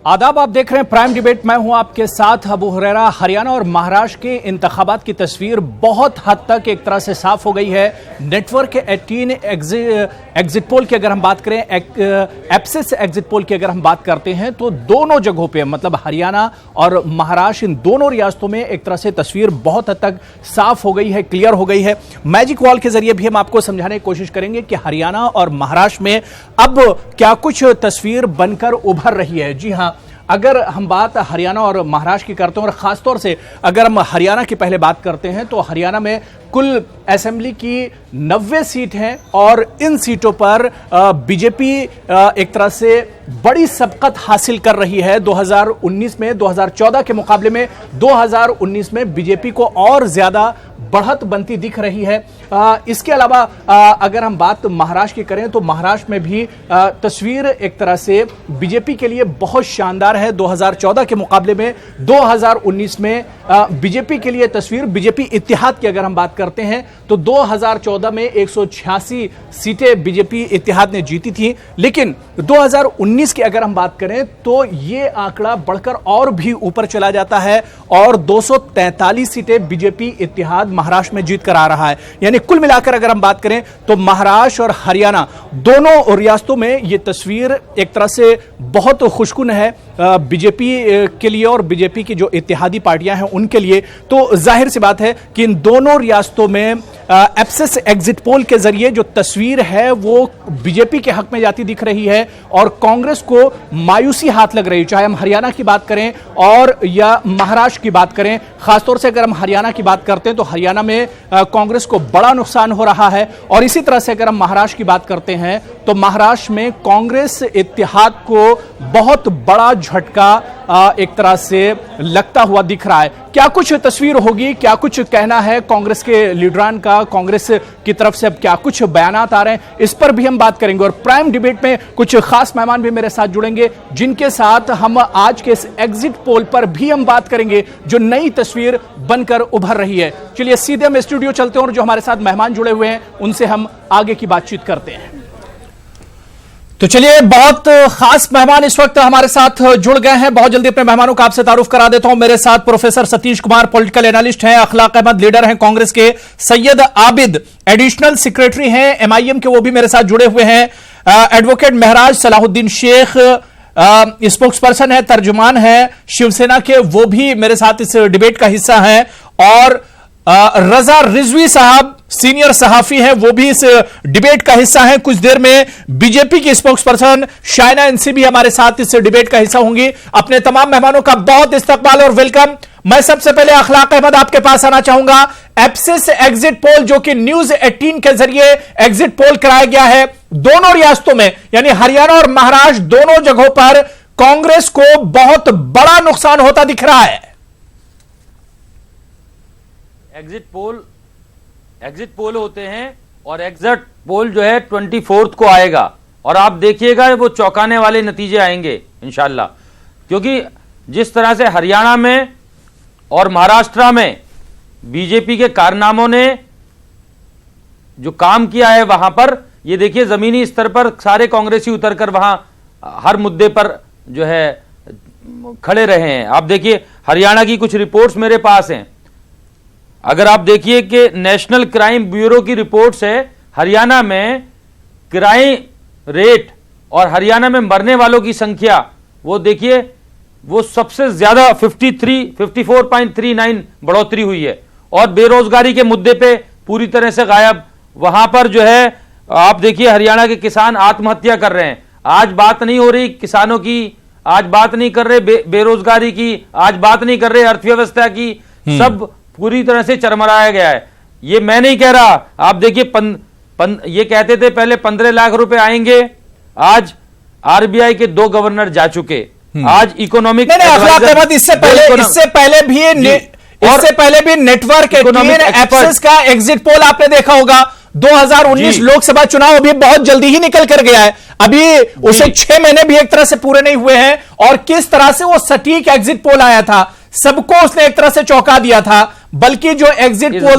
आदाब, आप देख रहे हैं प्राइम डिबेट। मैं हूं आपके साथ अबू हुरैरा। हरियाणा और महाराष्ट्र के इंतखाबात की तस्वीर बहुत हद तक एक तरह से साफ हो गई है। नेटवर्क 18 एग्जिट पोल की अगर हम बात करें, एप्सिस एग्जिट पोल की अगर हम बात करते हैं तो दोनों जगहों पे मतलब हरियाणा और महाराष्ट्र, इन दोनों रियासतों में एक तरह से तस्वीर बहुत हद तक साफ हो गई है, क्लियर हो गई है। मैजिक वॉल के जरिए भी हम आपको समझाने की कोशिश करेंगे कि हरियाणा और महाराष्ट्र में अब क्या कुछ तस्वीर बनकर उभर रही है। जी हां, अगर हम बात हरियाणा और महाराष्ट्र की करते हैं और खासतौर से अगर हम हरियाणा की पहले बात करते हैं तो हरियाणा में कुल असेंबली की 90 सीट हैं और इन सीटों पर बीजेपी एक तरह से बड़ी सबकत हासिल कर रही है। 2019 में 2014 के मुकाबले में 2019 में बीजेपी को और ज्यादा बढ़त बनती दिख रही है। इसके अलावा अगर हम बात महाराष्ट्र की करें तो महाराष्ट्र में भी तस्वीर एक तरह से बीजेपी के लिए बहुत शानदार है। 2014 के मुकाबले में 2019 में बीजेपी के लिए तस्वीर, बीजेपी इत्तेहाद की अगर हम बात करते हैं तो 2014 में 186 सीटें बीजेपी इत्तेहाद ने जीती थी, लेकिन 2019 की अगर हम बात करें तो यह आंकड़ा बढ़कर और भी ऊपर चला जाता है और 243 सीटें बीजेपी इत्तेहाद महाराष्ट्र में जीत कर आ रहा है। यानी कुल मिलाकर अगर हम बात करें तो महाराष्ट्र और हरियाणा दोनों रियासतों में यह तस्वीर एक तरह से बहुत खुशकुन है बीजेपी के लिए और बीजेपी की जो इत्तेहादी पार्टियां हैं उनके लिए। तो जाहिर सी बात है कि इन दोनों रियासतों में एप्सिस एग्जिट पोल के जरिए जो तस्वीर है वो बीजेपी के हक में जाती दिख रही है और कांग्रेस को मायूसी हाथ लग रही है। चाहे हम हरियाणा की बात करें और या महाराष्ट्र की बात करें, खासतौर से अगर हम हरियाणा की बात करते हैं तो हरियाणा में कांग्रेस को बड़ा नुकसान हो रहा है और इसी तरह से अगर हम महाराष्ट्र की बात करते हैं तो महाराष्ट्र में कांग्रेस इत्तेहाद को बहुत बड़ा झटका एक तरह से लगता हुआ दिख रहा है। क्या कुछ तस्वीर होगी, क्या कुछ कहना है कांग्रेस के लीडरान का, कांग्रेस की तरफ से अब क्या कुछ बयानात आ रहे हैं, इस पर भी हम बात करेंगे। और प्राइम डिबेट में कुछ खास मेहमान भी मेरे साथ जुड़ेंगे जिनके साथ हम आज के इस एग्जिट पोल पर भी हम बात करेंगे जो नई तस्वीर बनकर उभर रही है। चलिए सीधे हम स्टूडियो चलते हैं और जो हमारे साथ मेहमान जुड़े हुए हैं उनसे हम आगे की बातचीत करते हैं। तो चलिए, बहुत खास मेहमान इस वक्त हमारे साथ जुड़ गए हैं। बहुत जल्दी अपने मेहमानों का आपसे तारुफ करा देता हूं। मेरे साथ professor Satish Kumar political analyst हैं, अखलाक अहमद लीडर हैं कांग्रेस के, सैयद आबिद एडिशनल सेक्रेटरी हैं एमआईएम के, वो भी मेरे साथ जुड़े हुए हैं, एडवोकेट महराज सलाहुद्दीन शेख स्पोक्स पर्सन है, तर्जुमान है शिवसेना के, वो भी मेरे साथ इस डिबेट का हिस्सा हैं, और रजा रिजवी साहब सीनियर सहाफी हैं, वो भी इस डिबेट का हिस्सा हैं। कुछ देर में बीजेपी की स्पोक्स पर्सन शाइना एनसी भी हमारे साथ इस डिबेट का हिस्सा होंगी। अपने तमाम मेहमानों का बहुत इस्तकबाल और वेलकम। मैं सबसे पहले अखलाक अहमद आपके पास आना चाहूंगा। एप्सिस एग्जिट पोल जो कि न्यूज 18 के जरिए एग्जिट पोल कराया गया है दोनों रियासतों में, यानी हरियाणा और महाराष्ट्र दोनों जगहों पर कांग्रेस को बहुत बड़ा नुकसान होता दिख रहा है। एग्जिट पोल होते हैं और एग्जिट पोल जो है 24 को आएगा और आप देखिएगा वो चौंकाने वाले नतीजे आएंगे इंशाल्लाह, क्योंकि जिस तरह से हरियाणा में और महाराष्ट्र में बीजेपी के कारनामों ने जो काम किया है वहां पर, ये देखिए जमीनी स्तर पर सारे कांग्रेसी उतरकर वहां हर मुद्दे पर जो है खड़े रहे हैं। आप देखिए हरियाणा की कुछ रिपोर्ट्स मेरे पास हैं। अगर आप देखिए कि नेशनल क्राइम ब्यूरो की रिपोर्ट्स है, हरियाणा में क्राइम रेट और हरियाणा में मरने वालों की संख्या वो देखिए वो सबसे ज्यादा 54.39 बढ़ोतरी हुई है और बेरोजगारी के मुद्दे पे पूरी तरह से गायब। वहां पर जो है आप देखिए हरियाणा के किसान आत्महत्या कर रहे हैं। आज बात नहीं हो रही किसानों की, आज बात नहीं कर रहे बेरोजगारी की, आज बात नहीं कर रहे अर्थव्यवस्था की, सब पूरी तरह से चरमराया गया है। ये मैं नहीं कह रहा, आप देखिए ये कहते थे पहले 15 लाख रुपए आएंगे, आज आरबीआई के 2 गवर्नर जा चुके। आज इकोनॉमिक इससे पहले भी नेटवर्क एप्सिस का एग्जिट पोल आपने देखा होगा। 2019 लोकसभा चुनाव अभी बहुत जल्दी ही निकल कर गया है, अभी उसे 6 महीने भी एक तरह से पूरे नहीं हुए हैं और किस तरह से वो सटीक एग्जिट पोल आया था, सबको उसने एक तरह से चौंका दिया था। बल्कि जो एग्जिट पोल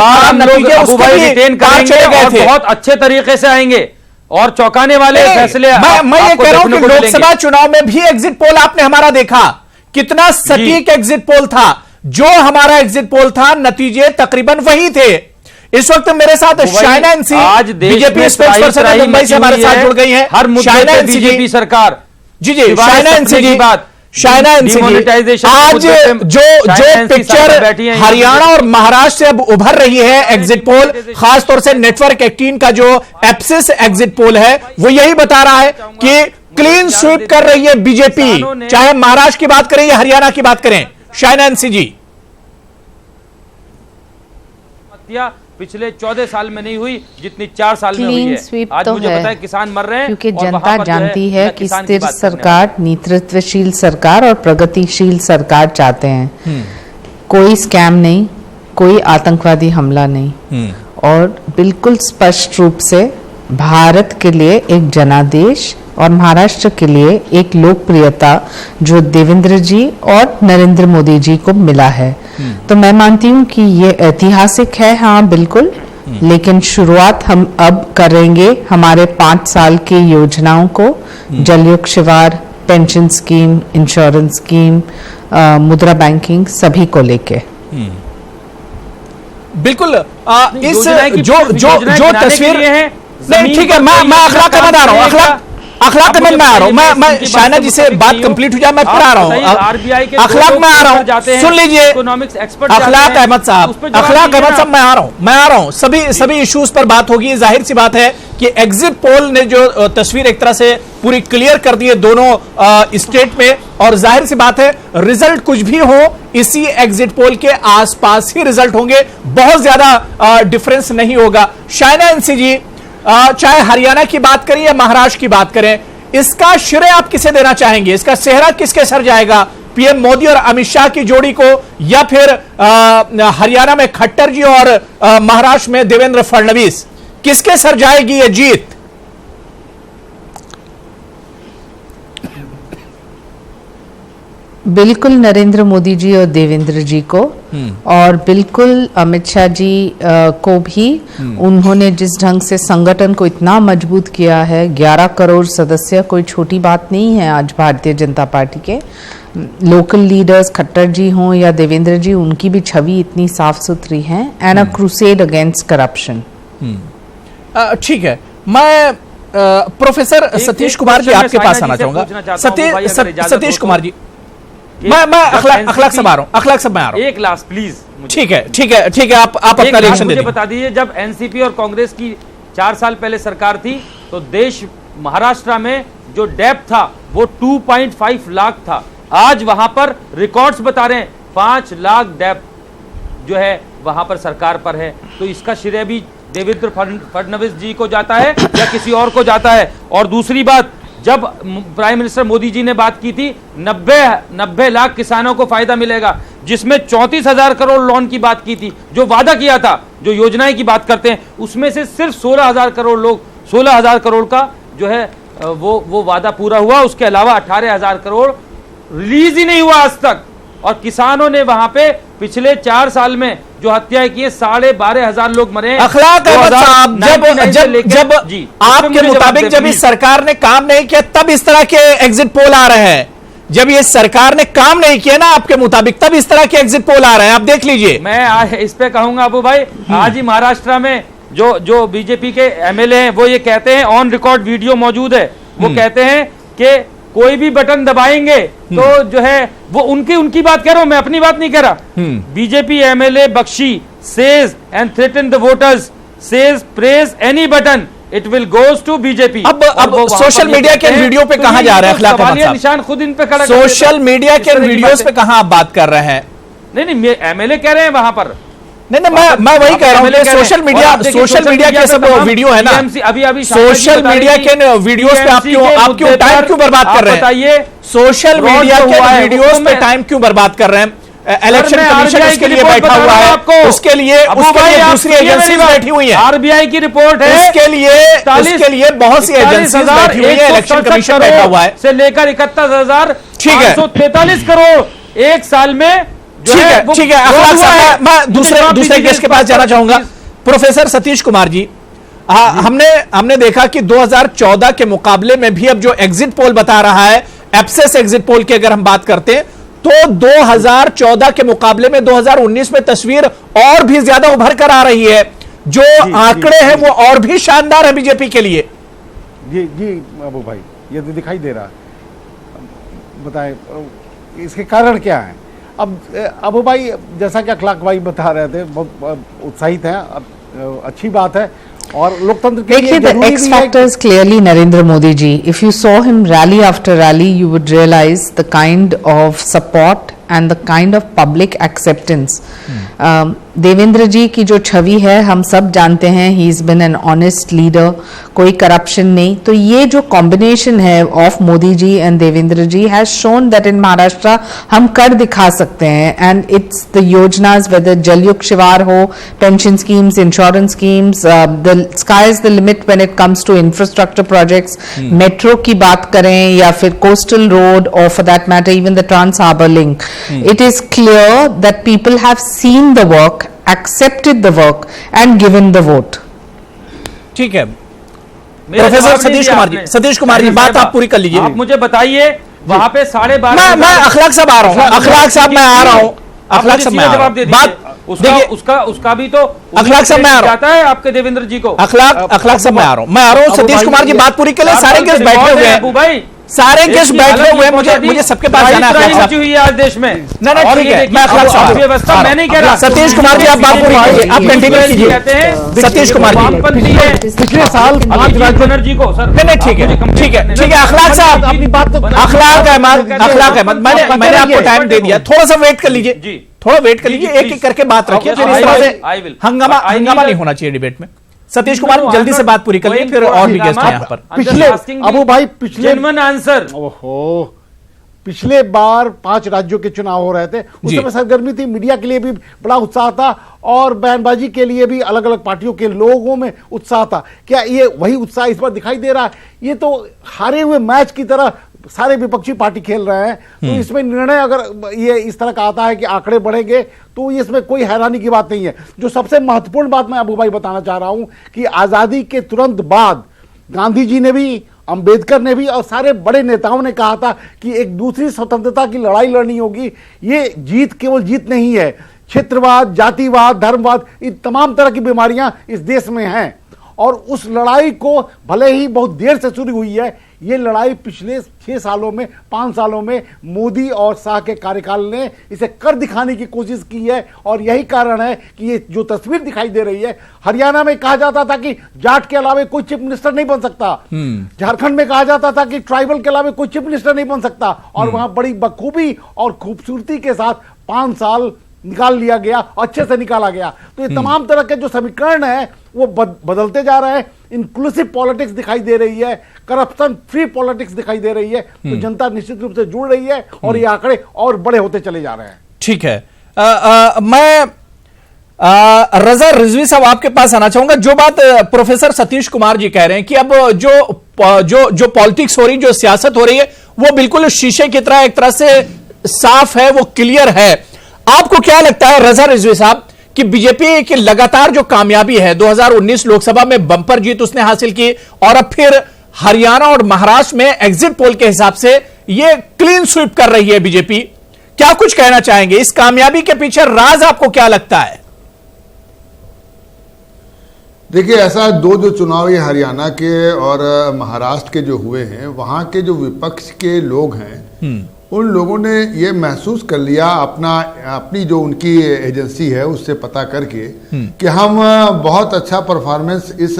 बहुत अच्छे तरीके से आएंगे। और चौंकाने वाले फैसले मैं ये कह रहा हूं कि लोकसभा चुनाव में भी एग्जिट पोल आपने हमारा देखा, कितना सटीक एग्जिट पोल था। जो हमारा एग्जिट पोल था, नतीजे तकरीबन वही थे। इस वक्त मेरे साथ शाइना एनसी, आज बीजेपी स्पेक्स पर्सन मुंबई से हमारे साथ जुड़ गई हैं। हर मुद्दे पे बीजेपी सरकार। जी शाइना एनसी जी, शाइना एनसी जी, आज जो पिक्चर हरियाणा और महाराष्ट्र से अब उभर रही है एग्जिट पोल, खासतौर से नेटवर्क 18 का जो एप्सिस एग्जिट पोल है, वो यही बता रहा है कि क्लीन स्वीप कर रही है बीजेपी, चाहे महाराष्ट्र की बात करें या हरियाणा की बात करें। शाइना एनसी जी, पिछले 14 साल में नहीं हुई जितनी 4 साल में हुई है। आज तो मुझे पता है किसान मर रहे हैं, क्योंकि जनता जानती है कि स्थिर सरकार, नेतृत्वशील सरकार और प्रगतिशील सरकार चाहते हैं। कोई स्कैम नहीं, कोई आतंकवादी हमला नहीं, और बिल्कुल स्पष्ट रूप से भारत के लिए एक जनादेश और महाराष्ट्र के लिए एक लोकप्रियता जो देवेंद्र जी और नरेंद्र मोदी जी को मिला है। तो मैं मानती हूँ कि ये ऐतिहासिक है, हाँ बिल्कुल, लेकिन शुरुआत हम अब करेंगे हमारे 5 साल की योजनाओं को, जलयुक्त शिवार, पेंशन स्कीम, इंश्योरेंस स्कीम, मुद्रा बैंकिंग, सभी को लेके। बिल्कुल इस जो तस्वीर है, नहीं ठीक है, मैं अखलाक में आ रहा हूँ, अखलाक में मैं आ रहा हूँ, मैं शाइना जी से बात कंप्लीट हो जाए, मैं फिर आ रहा हूँ, अखलाक में आ रहा हूँ, सुन लीजिए अखलाक अहमद साहब, अखलाक अहमद साहब, मैं आ रहा हूँ, सभी इश्यूज पर बात होगी। जाहिर सी बात है कि एग्जिट पोल ने जो तस्वीर एक तरह से पूरी क्लियर कर दी है दोनों स्टेट में, और जाहिर सी बात है रिजल्ट कुछ भी हो, इसी एग्जिट पोल के आसपास ही रिजल्ट होंगे, बहुत ज्यादा डिफरेंस नहीं होगा। शाइना एनसी जी, चाहे हरियाणा की बात करें या महाराष्ट्र की बात करें, इसका श्रेय आप किसे देना चाहेंगे? इसका सेहरा किसके सर जाएगा? पीएम मोदी और अमित शाह की जोड़ी को, या फिर हरियाणा में खट्टर जी और महाराष्ट्र में देवेंद्र फडणवीस, किसके सर जाएगी ये जीत? बिल्कुल नरेंद्र मोदी जी और देवेंद्र जी को, और बिल्कुल अमित शाह जी को भी। उन्होंने जिस ढंग से संगठन को इतना मजबूत किया है, 11 करोड़ सदस्य कोई छोटी बात नहीं है आज भारतीय जनता पार्टी के। लोकल लीडर्स खट्टर जी हों या देवेंद्र जी, उनकी भी छवि इतनी साफ सुथरी है, and a crusade against corruption. ठीक है, मैं प्रोफेसर सतीश कुमार जी आपके पास आना चाहूंगा। सतीश कुमार जी, मैं अखलाक से आ रहा हूं, अखलाक से मैं आ रहा हूं। एक लास्ट प्लीज, ठीक है, आप अपना रिएक्शन मुझे बता दीजिए। जब एनसीपी और कांग्रेस की 4 साल पहले सरकार थी, तो देश महाराष्ट्र में जो डेप्थ था वो 2.5 लाख था। आज वहां पर रिकॉर्ड्स बता रहे हैं 5 लाख डेप्थ जो है वहां पर सरकार पर है। तो इसका श्रेय भी देवेंद्र फडणवीस जी को जाता है या किसी और को जाता है? और दूसरी बात, जब प्राइम मिनिस्टर मोदी जी ने बात की थी 90 लाख किसानों को फायदा मिलेगा, जिसमें 34,000 करोड़ लोन की बात की थी, जो वादा किया था, जो योजनाएं की बात करते हैं, उसमें से सिर्फ 16,000 करोड़ का जो है वो वादा पूरा हुआ। उसके अलावा 18,000 करोड़ रिलीज ही नहीं हुआ आज तक। और किसानों ने वहां पे पिछले 4 साल में जो हत्याएं की, 12,500 लोग मरे। अखलाक अहमद साहब, जब आपके मुताबिक जब इस सरकार ने काम नहीं किया, तब इस तरह के एग्जिट पोल आ रहे हैं। जब ये सरकार ने काम नहीं किया ना आपके मुताबिक, तब इस तरह के एग्जिट पोल आ रहे हैं, आप देख लीजिए। मैं इस पे कहूंगा अबू भाई, आज ही महाराष्ट्र में जो बीजेपी के एमएलए हैं, वो ये कहते हैं, ऑन रिकॉर्ड वीडियो मौजूद है, वो कहते हैं कि कोई भी बटन दबाएंगे तो जो है वो उनकी बात कह रहा हूं, मैं अपनी बात नहीं कह रहा। BJP MLA Bakshi says and threaten the voters, says press any button, it will goes to BJP. अब सोशल मीडिया के वीडियो पे कहां जा रहे हैं अखलाक अहमद साहब? निशान खुद इन पे खड़ा, सोशल मीडिया के वीडियोस पे कहां आप बात कर रहे हैं? नहीं, एमएलए कह रहे हैं वहां पर। नहीं, मैं वही कह रहा हूँ, सोशल मीडिया के सब वीडियो है ना, अभी सोशल मीडिया के वीडियोस पे आप क्यों टाइम क्यों बर्बाद कर रहे हैं? बताइए, सोशल मीडिया के वीडियोस पे टाइम क्यों बर्बाद कर रहे हैं? इलेक्शन कमीशन उसके लिए बैठा हुआ है, उसके लिए दूसरी एजेंसी बैठी हुई है, आरबीआई की रिपोर्ट है, उसके लिए बहुत सी एजेंसी बैठी हुई है, इलेक्शन कमीशन बैठा हुआ है, से लेकर 71,843 करोड़ एक साल में। ठीक है, मैं दूसरे गेस्ट के पास जाना चाहूंगा। प्रोफेसर सतीश कुमार जी, हमने देखा कि 2014 के मुकाबले में भी अब जो एग्जिट पोल बता रहा है, एप्सेस एग्जिट पोल की अगर हम बात करते हैं, तो 2014 के मुकाबले में 2019 में तस्वीर और भी ज्यादा उभर कर आ रही है। जो आंकड़े हैं वो और भी शानदार है बीजेपी के लिए। जी अबू भाई, ये तो दिखाई दे रहा है। बताएं इसके कारण क्या है? अब अबू भाई, जैसा कि अखलाक भाई बता रहे थे, बहुत उत्साहित हैं, अच्छी बात है और लोकतंत्र के लिए the X factor is clearly Narendra Modi ji. If you saw him rally after rally, you would realize the kind of support and the kind of public acceptance. Devendra जी की जो छवि है हम सब जानते हैं, he is been an honest leader, कोई corruption नहीं। तो ये जो कॉम्बिनेशन है of Modi ji and Devendra ji has shown that in Maharashtra हम कर दिखा सकते हैं। एंड इट्स द योजनास, वेदर जलयुक्त शिवार हो, pension schemes, insurance schemes, the sky is the limit when it comes to infrastructure projects. Metro की बात करें या फिर कोस्टल रोड और for that matter even the trans harbour link, it is clear that people have seen the work, accepted the work and given the vote. ठीक है professor Satish Kumar ji बात आप पूरी कर लीजिए। आप मुझे बताइए वहां पे 12:30 मैं अखलाक साहब आ रहा हूं, अखलाक साहब मैं आ रहा हूं, अखलाक साहब मैं जवाब दे बात उसका भी तो अखलाक साहब मैं आ रहा जाता है आपके देवेंद्र जी को। अखलाक साहब मैं आ रहा हूं, सतीश कुमार जी बात पूरी कर ले। सारे केस बैठे हुए हैं, भाई सारे केस बैठे हुए, मुझे सबके पास जाना है आज देश में। नहीं ठीक है, मैं अखलाक साहब व्यवस्था मैं नहीं कह रहा। सतीश कुमार जी आप बात पूरी कीजिए, आप कंटिन्यू कीजिए। सतीश कुमार जी पिछले साल बनर्जी को सर नहीं ठीक है अखलाक साहब अपनी बात, अखलाक अहमद मैंने आपको टाइम दे दिया, थोड़ा सा वेट कर लीजिए जी, थोड़ा वेट कर लीजिए, एक एक करके बात रखिए, फिर इस तरह से हंगामा नहीं होना चाहिए डिबेट में। सतीश कुमार जल्दी से बात पूरी कर लीजिए, फिर और भी गेस्ट हैं यहाँ पर। पिछले अबू भाई आंसर पिछले बार 5 राज्यों के चुनाव हो रहे थे, उस समय सरगर्मी थी, मीडिया के लिए भी बड़ा उत्साह था और बयानबाजी के लिए भी अलग अलग पार्टियों के लोगों में उत्साह था। क्या ये वही उत्साह इस बार दिखाई दे रहा है? ये तो हारे हुए मैच की तरह सारे विपक्षी पार्टी खेल रहे हैं, तो इसमें निर्णय अगर ये इस तरह का आता है कि आंकड़े बढ़ेंगे तो इसमें कोई हैरानी की बात नहीं है। जो सबसे महत्वपूर्ण बात मैं अबू भाई बताना चाह रहा हूं कि आजादी के तुरंत बाद गांधी जी ने भी, अंबेडकर ने भी और सारे बड़े नेताओं ने कहा था कि एक दूसरी स्वतंत्रता की लड़ाई लड़नी होगी। ये जीत केवल जीत नहीं है, क्षेत्रवाद, जातिवाद, धर्मवाद, इन तमाम तरह की बीमारियां इस देश में हैं और उस लड़ाई को भले ही बहुत देर से शुरू हुई है, ये लड़ाई पिछले 6 सालों में, 5 सालों में मोदी और शाह के कार्यकाल ने इसे कर दिखाने की कोशिश की है। और यही कारण है कि ये जो तस्वीर दिखाई दे रही है, हरियाणा में कहा जाता था कि जाट के अलावा कोई चीफ मिनिस्टर नहीं बन सकता, झारखंड में कहा जाता था कि ट्राइबल के अलावा कोई चीफ मिनिस्टर नहीं बन सकता, और वहां बड़ी बखूबी और खूबसूरती के साथ 5 साल निकाल लिया गया, अच्छे से निकाला गया। तो ये तमाम तरह के जो समीकरण है वो बदलते जा रहे हैं। इंक्लूसिव पॉलिटिक्स दिखाई दे रही है, करप्शन फ्री पॉलिटिक्स दिखाई दे रही है, तो जनता निश्चित रूप से जुड़ रही है और ये आंकड़े और बड़े होते चले जा रहे हैं। ठीक है, मैं रजा रिजवी साहब आपके पास आना चाहूंगा। जो बात प्रोफेसर सतीश कुमार जी कह रहे हैं कि अब जो पॉलिटिक्स हो रही, जो सियासत हो रही है, वो बिल्कुल शीशे की तरह एक तरह से साफ है, वो क्लियर है। आपको क्या लगता है रजा रिजवी साहब कि बीजेपी की लगातार जो कामयाबी है, 2019 लोकसभा में बंपर जीत उसने हासिल की और अब फिर हरियाणा और महाराष्ट्र में एग्जिट पोल के हिसाब से ये क्लीन स्वीप कर रही है बीजेपी, क्या कुछ कहना चाहेंगे? इस कामयाबी के पीछे राज आपको क्या लगता है? देखिए, ऐसा जो चुनाव ये हरियाणा के और महाराष्ट्र के जो हुए हैं, वहां के जो विपक्ष के लोग हैं उन लोगों ने ये महसूस कर लिया अपनी जो उनकी एजेंसी है उससे पता करके कि हम बहुत अच्छा परफॉर्मेंस इस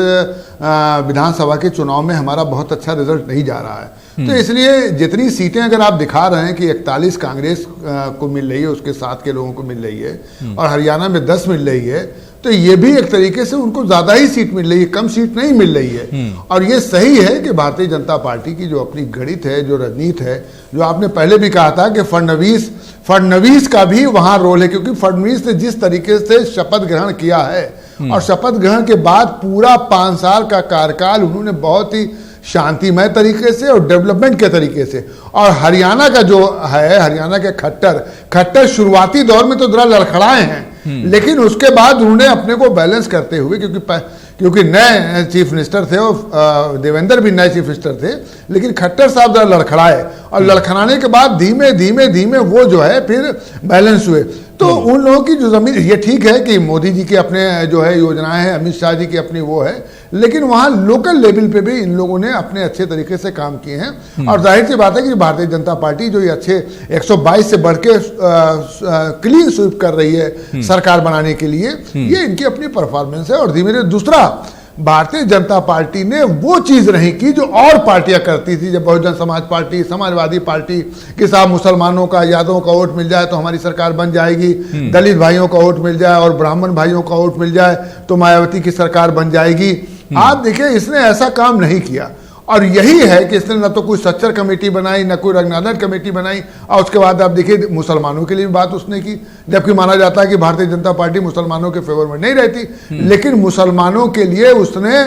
विधानसभा के चुनाव में हमारा बहुत अच्छा रिजल्ट नहीं जा रहा है। तो इसलिए जितनी सीटें अगर आप दिखा रहे हैं कि 41 कांग्रेस को मिल रही है, उसके साथ के लोगों को मिल रही है और हरियाणा में 10 मिल रही है, तो ये भी एक तरीके से उनको ज्यादा ही सीट मिल रही है, कम सीट नहीं मिल रही है। और ये सही है कि भारतीय जनता पार्टी की जो अपनी गणित है, जो रणनीति है, जो आपने पहले भी कहा था कि फडणवीस का भी वहां रोल है, क्योंकि फडणवीस ने जिस तरीके से शपथ ग्रहण किया है और शपथ ग्रहण के बाद पूरा 5 साल का कार्यकाल उन्होंने बहुत ही शांतिमय तरीके से और डेवलपमेंट के तरीके से, और हरियाणा का जो है, हरियाणा के खट्टर शुरुआती दौर में तो जरा लड़खड़ाए हैं, लेकिन उसके बाद उन्होंने अपने को बैलेंस करते हुए, क्योंकि नए चीफ मिनिस्टर थे और देवेंद्र भी नए चीफ मिनिस्टर थे, लेकिन खट्टर साहब जरा लड़खड़ाए और लड़खड़ाने के बाद धीमे धीमे धीमे वो जो है फिर बैलेंस हुए। तो उन लोगों की जो जमीन, ये ठीक है कि मोदी जी की अपने जो है योजनाएं हैं, अमित शाह जी की अपनी वो है, लेकिन वहां लोकल लेवल पे भी इन लोगों ने अपने अच्छे तरीके से काम किए हैं। और जाहिर सी बात है कि भारतीय जनता पार्टी जो ये अच्छे 122 से बढ़ के क्लीन स्वीप कर रही है सरकार बनाने के लिए, ये इनकी अपनी परफॉर्मेंस है। और धीमे धीरे दूसरा, भारतीय जनता पार्टी ने वो चीज नहीं की जो और पार्टियां करती थी। जब बहुजन समाज पार्टी, समाजवादी पार्टी के साथ मुसलमानों का, यादवों का वोट मिल जाए तो हमारी सरकार बन जाएगी, दलित भाइयों का वोट मिल जाए और ब्राह्मण भाइयों का वोट मिल जाए तो मायावती की सरकार बन जाएगी। आप देखिए, इसने ऐसा काम नहीं किया। और यही है कि इसने न तो कोई सच्चर कमेटी बनाई, न कोई रंगनादर कमेटी बनाई, और उसके बाद आप देखिए मुसलमानों के लिए भी बात उसने की, जबकि माना जाता है कि भारतीय जनता पार्टी मुसलमानों के फेवर में नहीं रहती, लेकिन मुसलमानों के लिए उसने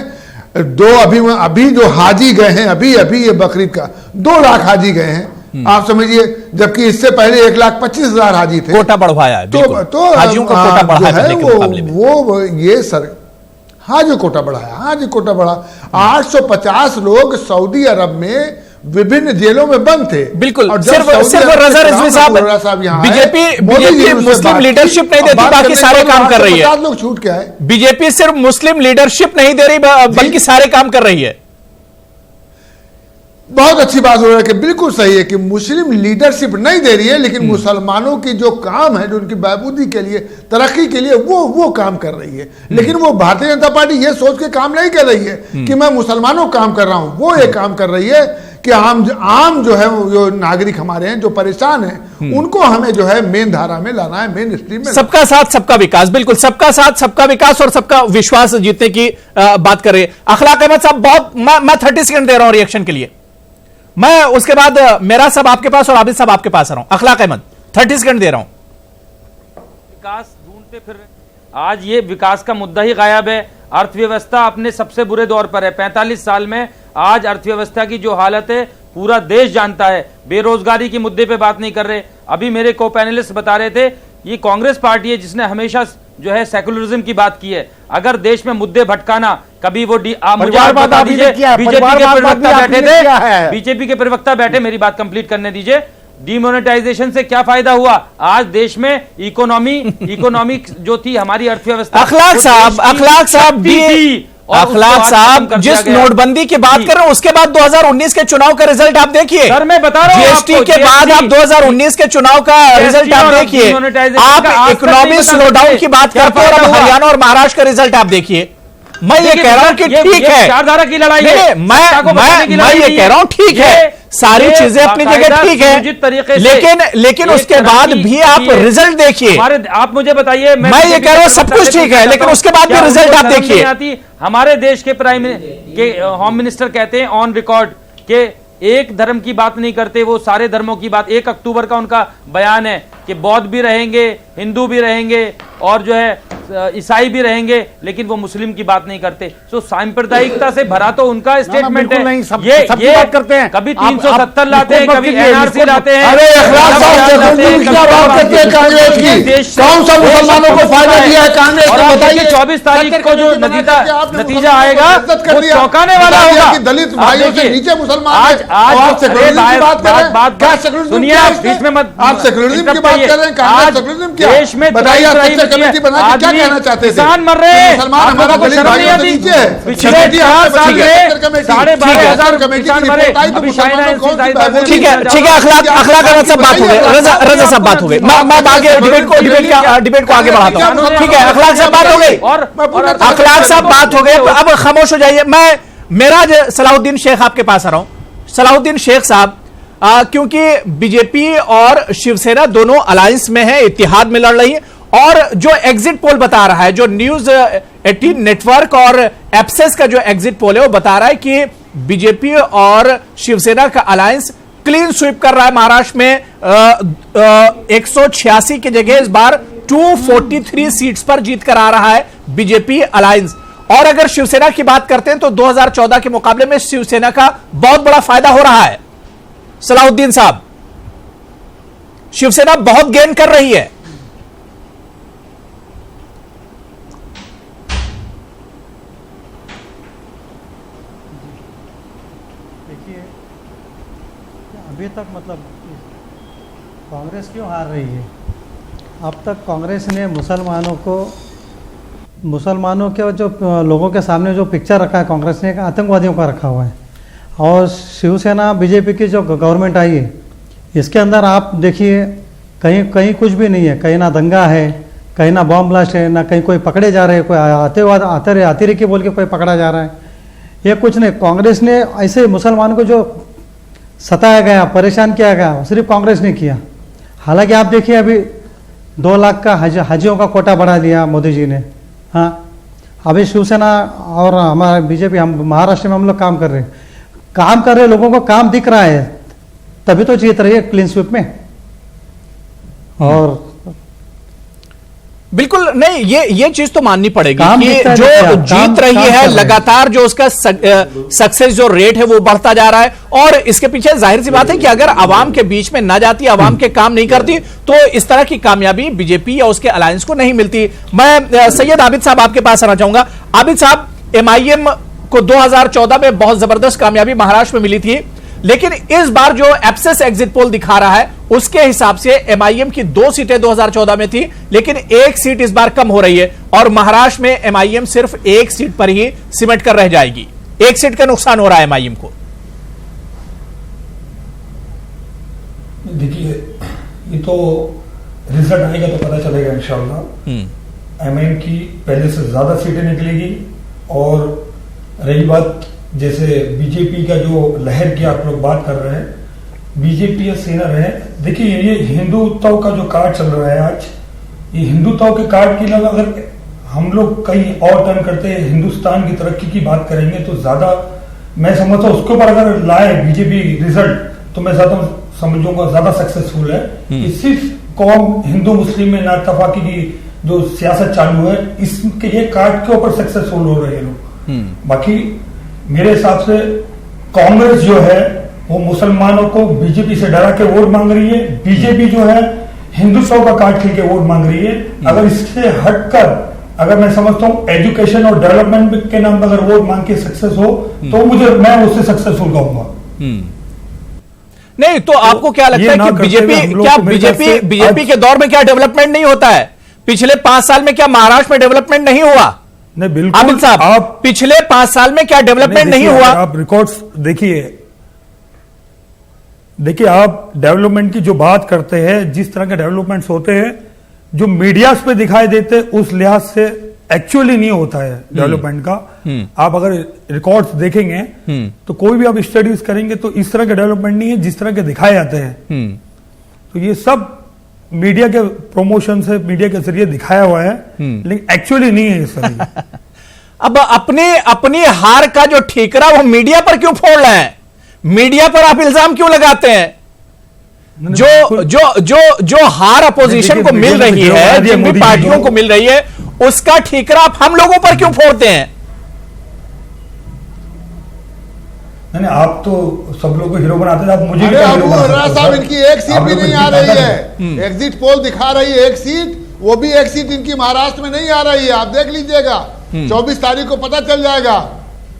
अभी जो हाजी गए हैं, अभी ये बकरीद का 2 लाख हाजी गए हैं, आप समझिए, जबकि इससे पहले 1,25,000 हाजी थे। कोटा बढ़वाया है, तो हाजियों का कोटा बढ़ाया पहले के मुकाबले में। वो ये सर हाजी कोटा बढ़ाया, हाजी कोटा बढ़ा। 850 लोग सऊदी अरब में विभिन्न जेलों में बंद थे। बिल्कुल, सिर्फ रजा रिजवी साहब, बीजेपी मुस्लिम लीडरशिप नहीं देती, बाकी सारे काम कर रही है। 50 लोग छूट के आए। बीजेपी सिर्फ मुस्लिम लीडरशिप नहीं दे रही, बल्कि सारे काम कर रही है। बहुत अच्छी बात हो रही है कि बिल्कुल सही है कि मुस्लिम लीडरशिप नहीं दे रही है, लेकिन मुसलमानों की जो काम है, जो उनकी बहबूदी के लिए, तरक्की के लिए वो काम कर रही है। लेकिन वो भारतीय जनता पार्टी ये सोच के काम नहीं कर रही है कि मैं मुसलमानों का काम कर रहा हूं। वो ये काम कर रही है कि आम जो है, जो नागरिक हमारे हैं, जो परेशान हैं, उनको हमें जो है मेन धारा में लाना है, मेन स्ट्रीम में। सबका साथ सबका विकास, बिल्कुल सबका साथ सबका विकास और सबका विश्वास जीतने की बात कर रहे हैं। अखलाक अहमद साहब, बहुत मैं 30 सेकंड दे रहा हूं रिएक्शन के लिए, मैं उसके बाद मेरा सब आपके पास और आबिद साहब आपके पास आ रहा हूं। अखलाक अहमद, 30 सेकंड दे रहा हूं। विकास ढूंढते फिर आज ये विकास का मुद्दा ही गायब है। अर्थव्यवस्था अपने सबसे बुरे दौर पर है। 45 साल में आज अर्थव्यवस्था की जो हालत है पूरा देश जानता है। बेरोजगारी के मुद्दे पे बात नहीं कर रहे। अभी मेरे को पैनलिस्ट बता रहे थे, ये कांग्रेस पार्टी है जिसने हमेशा जो है सेकुलरिज्म की बात की है। अगर देश में मुद्दे भटकाना, कभी वो मुझे आप बता दीजिए, बीजेपी के प्रवक्ता बैठे थे, बीजेपी के प्रवक्ता बैठे, मेरी बात कंप्लीट करने दीजिए। डिमोनेटाइजेशन से क्या फायदा हुआ? आज देश में इकोनॉमी जो थी हमारी अर्थव्यवस्था, अखलाक साहब जिस नोटबंदी की बात कर रहे हैं, उसके बाद 2019 के चुनाव का रिजल्ट आप देखिए। सर मैं बता रहा हूं, जीएसटी के बाद आप 2019 के चुनाव का रिजल्ट आप देखिए। आप इकोनॉमिक स्लोडाउन की बात करते हैं और अब हरियाणा और महाराष्ट्र का रिजल्ट आप देखिए। मैं ये कह रहा हूं कि ठीक है, विचारधारा की लड़ाई है। मैं ये कह रहा हूं ठीक है, सारी चीजें अपनी जगह ठीक है, लेकिन उसके बाद भी आप रिजल्ट देखिए। आप मुझे बताइए, मैं ये कह रहा हूं सब कुछ ठीक है, लेकिन उसके बाद भी रिजल्ट आप देखिए। हमारे देश के होम मिनिस्टर कहते हैं ऑन रिकॉर्ड के एक धर्म की बात नहीं करते, वो सारे धर्मों की बात। 1 अक्टूबर का उनका बयान है कि बौद्ध भी रहेंगे, हिंदू भी रहेंगे और जो है ईसाई भी रहेंगे, लेकिन वो मुस्लिम की बात नहीं करते। तो सांप्रदायिकता से भरा तो उनका स्टेटमेंट है। ये बात करते हैं, कभी 370 लाते हैं, कभी एनआरसी लाते हैं। अरे कांग्रेस की कौन सा मुसलमानों को फायदा दिया है कांग्रेस को बताइए। 24 तारीख को जो नतीजा आएगा वो चौंकाने वाला होगा। दलित भाइयों से नीचे मुसलमान सुनिए, आप बीच में मत, आप सेक्युलरिज्म की बात कर रहे हैं। कांग्रेस सेक्युलरिज्म क्या देश में बताइए, कमेटी बना के क्या कहना चाहते थे? किसान मर रहे हैं, मुसलमान हमारा दलित भाइयों से नीचे है। पिछले 4 साल में 12,500 किसान मरे। ठीक है, अखलाक अहमद साहब बात हो गई, रजा साहब बात हो गई। मैं आगे डिबेट को आगे बढ़ाता हूं। ठीक है, अखलाक साहब बात हो गई, अखलाक साहब बात हो गई, अब खामोश हो जाइए। मैं मेरा सलाहुद्दीन शेख आपके पास आ रहा हूं। सलाहुद्दीन शेख साहब, क्योंकि बीजेपी और शिवसेना दोनों अलायंस में है, इत्तेहाद में लड़ रही है, और जो एग्जिट पोल बता रहा है, जो न्यूज 18 नेटवर्क और एप्सेस का जो एग्जिट पोल है वो बता रहा है कि बीजेपी और शिवसेना का अलायंस क्लीन स्वीप कर रहा है। महाराष्ट्र में 186 की जगह इस बार 243 सीट्स पर जीत कर आ रहा है बीजेपी अलायंस। और अगर शिवसेना की बात करते हैं तो 2014 के मुकाबले में शिवसेना का बहुत बड़ा फायदा हो रहा है। सलाहुद्दीन साहब, शिवसेना बहुत गेन कर रही है। अभी तक मतलब कांग्रेस क्यों हार रही है? अब तक कांग्रेस ने मुसलमानों के जो लोगों के सामने जो पिक्चर रखा है कांग्रेस ने, एक आतंकवादियों का रखा हुआ है। और शिवसेना बीजेपी की जो गवर्नमेंट आई है, इसके अंदर आप देखिए कहीं कहीं कुछ भी नहीं है, कहीं ना दंगा है, कहीं ना बॉम्ब ब्लास्ट है, ना कहीं कोई पकड़े जा रहे हैं, कोई आतंकी बोल के कोई पकड़ा जा रहा है, ये कुछ नहीं। कांग्रेस ने ऐसे मुसलमानों को जो सताया गया, परेशान किया गया, सिर्फ कांग्रेस ने किया। हालांकि आप देखिए अभी 2 लाख का हाजियों का कोटा बढ़ा दिया मोदी जी ने। हाँ, अभी शिवसेना और हमारा बीजेपी, हम महाराष्ट्र में हम लोग काम कर रहे लोगों को काम दिख रहा है, तभी तो जीत रही है क्लीन स्वीप में। और बिल्कुल नहीं, ये चीज तो माननी पड़ेगी कि जो जीत रही है लगातार, जो उसका सक्सेस जो रेट है वो बढ़ता जा रहा है। और इसके पीछे जाहिर सी बात है कि अगर आवाम के बीच में ना जाती, आवाम के काम नहीं करती, तो इस तरह की कामयाबी बीजेपी या उसके अलायंस को नहीं मिलती। मैं सैयद आबिद साहब आपके पास आना चाहूंगा। आबिद साहब, MIM को 2014 में बहुत जबरदस्त कामयाबी महाराष्ट्र में मिली थी, लेकिन इस बार जो एप्सिस एग्जिट पोल दिखा रहा है उसके हिसाब से MIM की 2 सीटें 2014 में थी, लेकिन 1 सीट इस बार कम हो रही है और महाराष्ट्र में MIM सिर्फ 1 सीट पर ही सिमट कर रह जाएगी। 1 सीट का नुकसान हो रहा है MIM को। देखिए, ये तो रिजल्ट आएगा तो पता चलेगा इंशाअल्लाह। MIM की पहले से ज्यादा सीटें निकलेगी। और रही बात जैसे बीजेपी का जो लहर की आप लोग बात कर रहे हैं, बीजेपी या सेना रहे, देखिए ये हिंदुत्व का जो कार्ड चल रहा है आज, ये हिंदुत्व के कार्ड के लिए अगर हम लोग कहीं और टर्न करते हैं, हिंदुस्तान की तरक्की की बात करेंगे तो ज्यादा मैं समझता हूं उसके ऊपर अगर लाए बीजेपी रिजल्ट तो मैं ज्यादा समझूंगा ज्यादा सक्सेसफुल है। ये सिर्फ कौम हिंदू मुस्लिम में नातफाकी की जो सियासत चालू है, इसके ये कार्ड के ऊपर सक्सेसफुल हो रहे हैं लोग। बाकी मेरे हिसाब से कांग्रेस जो है वो मुसलमानों को बीजेपी से डरा के वोट मांग रही है, बीजेपी जो है हिंदुत्व का कार्ड खेल के वोट मांग रही है। अगर इससे हटकर अगर मैं समझता हूं एजुकेशन और डेवलपमेंट के नाम पर अगर वोट मांग के सक्सेस हो तो मैं उससे सक्सेसफुल कहूंगा। नहीं तो आपको क्या लगता है कि बीजेपी के दौर में क्या डेवलपमेंट नहीं होता है? पिछले 5 साल में क्या महाराष्ट्र में डेवलपमेंट नहीं हुआ? नहीं, बिल्कुल। आबिद साहब, आप पिछले 5 साल में क्या डेवलपमेंट नहीं हुआ? आप रिकॉर्ड्स देखिए आप डेवलपमेंट की जो बात करते हैं, जिस तरह के डेवलपमेंट्स होते हैं जो मीडिया पे दिखाई देते हैं, उस लिहाज से एक्चुअली नहीं होता है डेवलपमेंट का। आप अगर रिकॉर्ड्स देखेंगे तो कोई भी आप स्टडीज करेंगे तो इस तरह के डेवलपमेंट नहीं है जिस तरह के दिखाए जाते हैं। तो ये सब मीडिया के प्रमोशन से, मीडिया के जरिए दिखाया हुआ है, लेकिन एक्चुअली नहीं है इस तरह। अब अपनी हार का जो ठीकरा वो मीडिया पर क्यों फोड़ रहे हैं? मीडिया पर आप इल्जाम क्यों लगाते हैं? जो हार अपोजिशन को मिल रही है, जिन भी पार्टियों को मिल रही है, उसका ठीकरा आप हम लोगों पर क्यों फोड़ते हैं? नहीं, आप तो सब लोगों को हीरो बनाते हैं, आप मुझे भी साहब इनकी 1 सीट भी नहीं आ रही है। एग्जिट पोल दिखा रही है 1 सीट, वो भी 1 सीट इनकी महाराष्ट्र में नहीं आ रही है। आप देख लीजिएगा, 24 तारीख को पता चल जाएगा।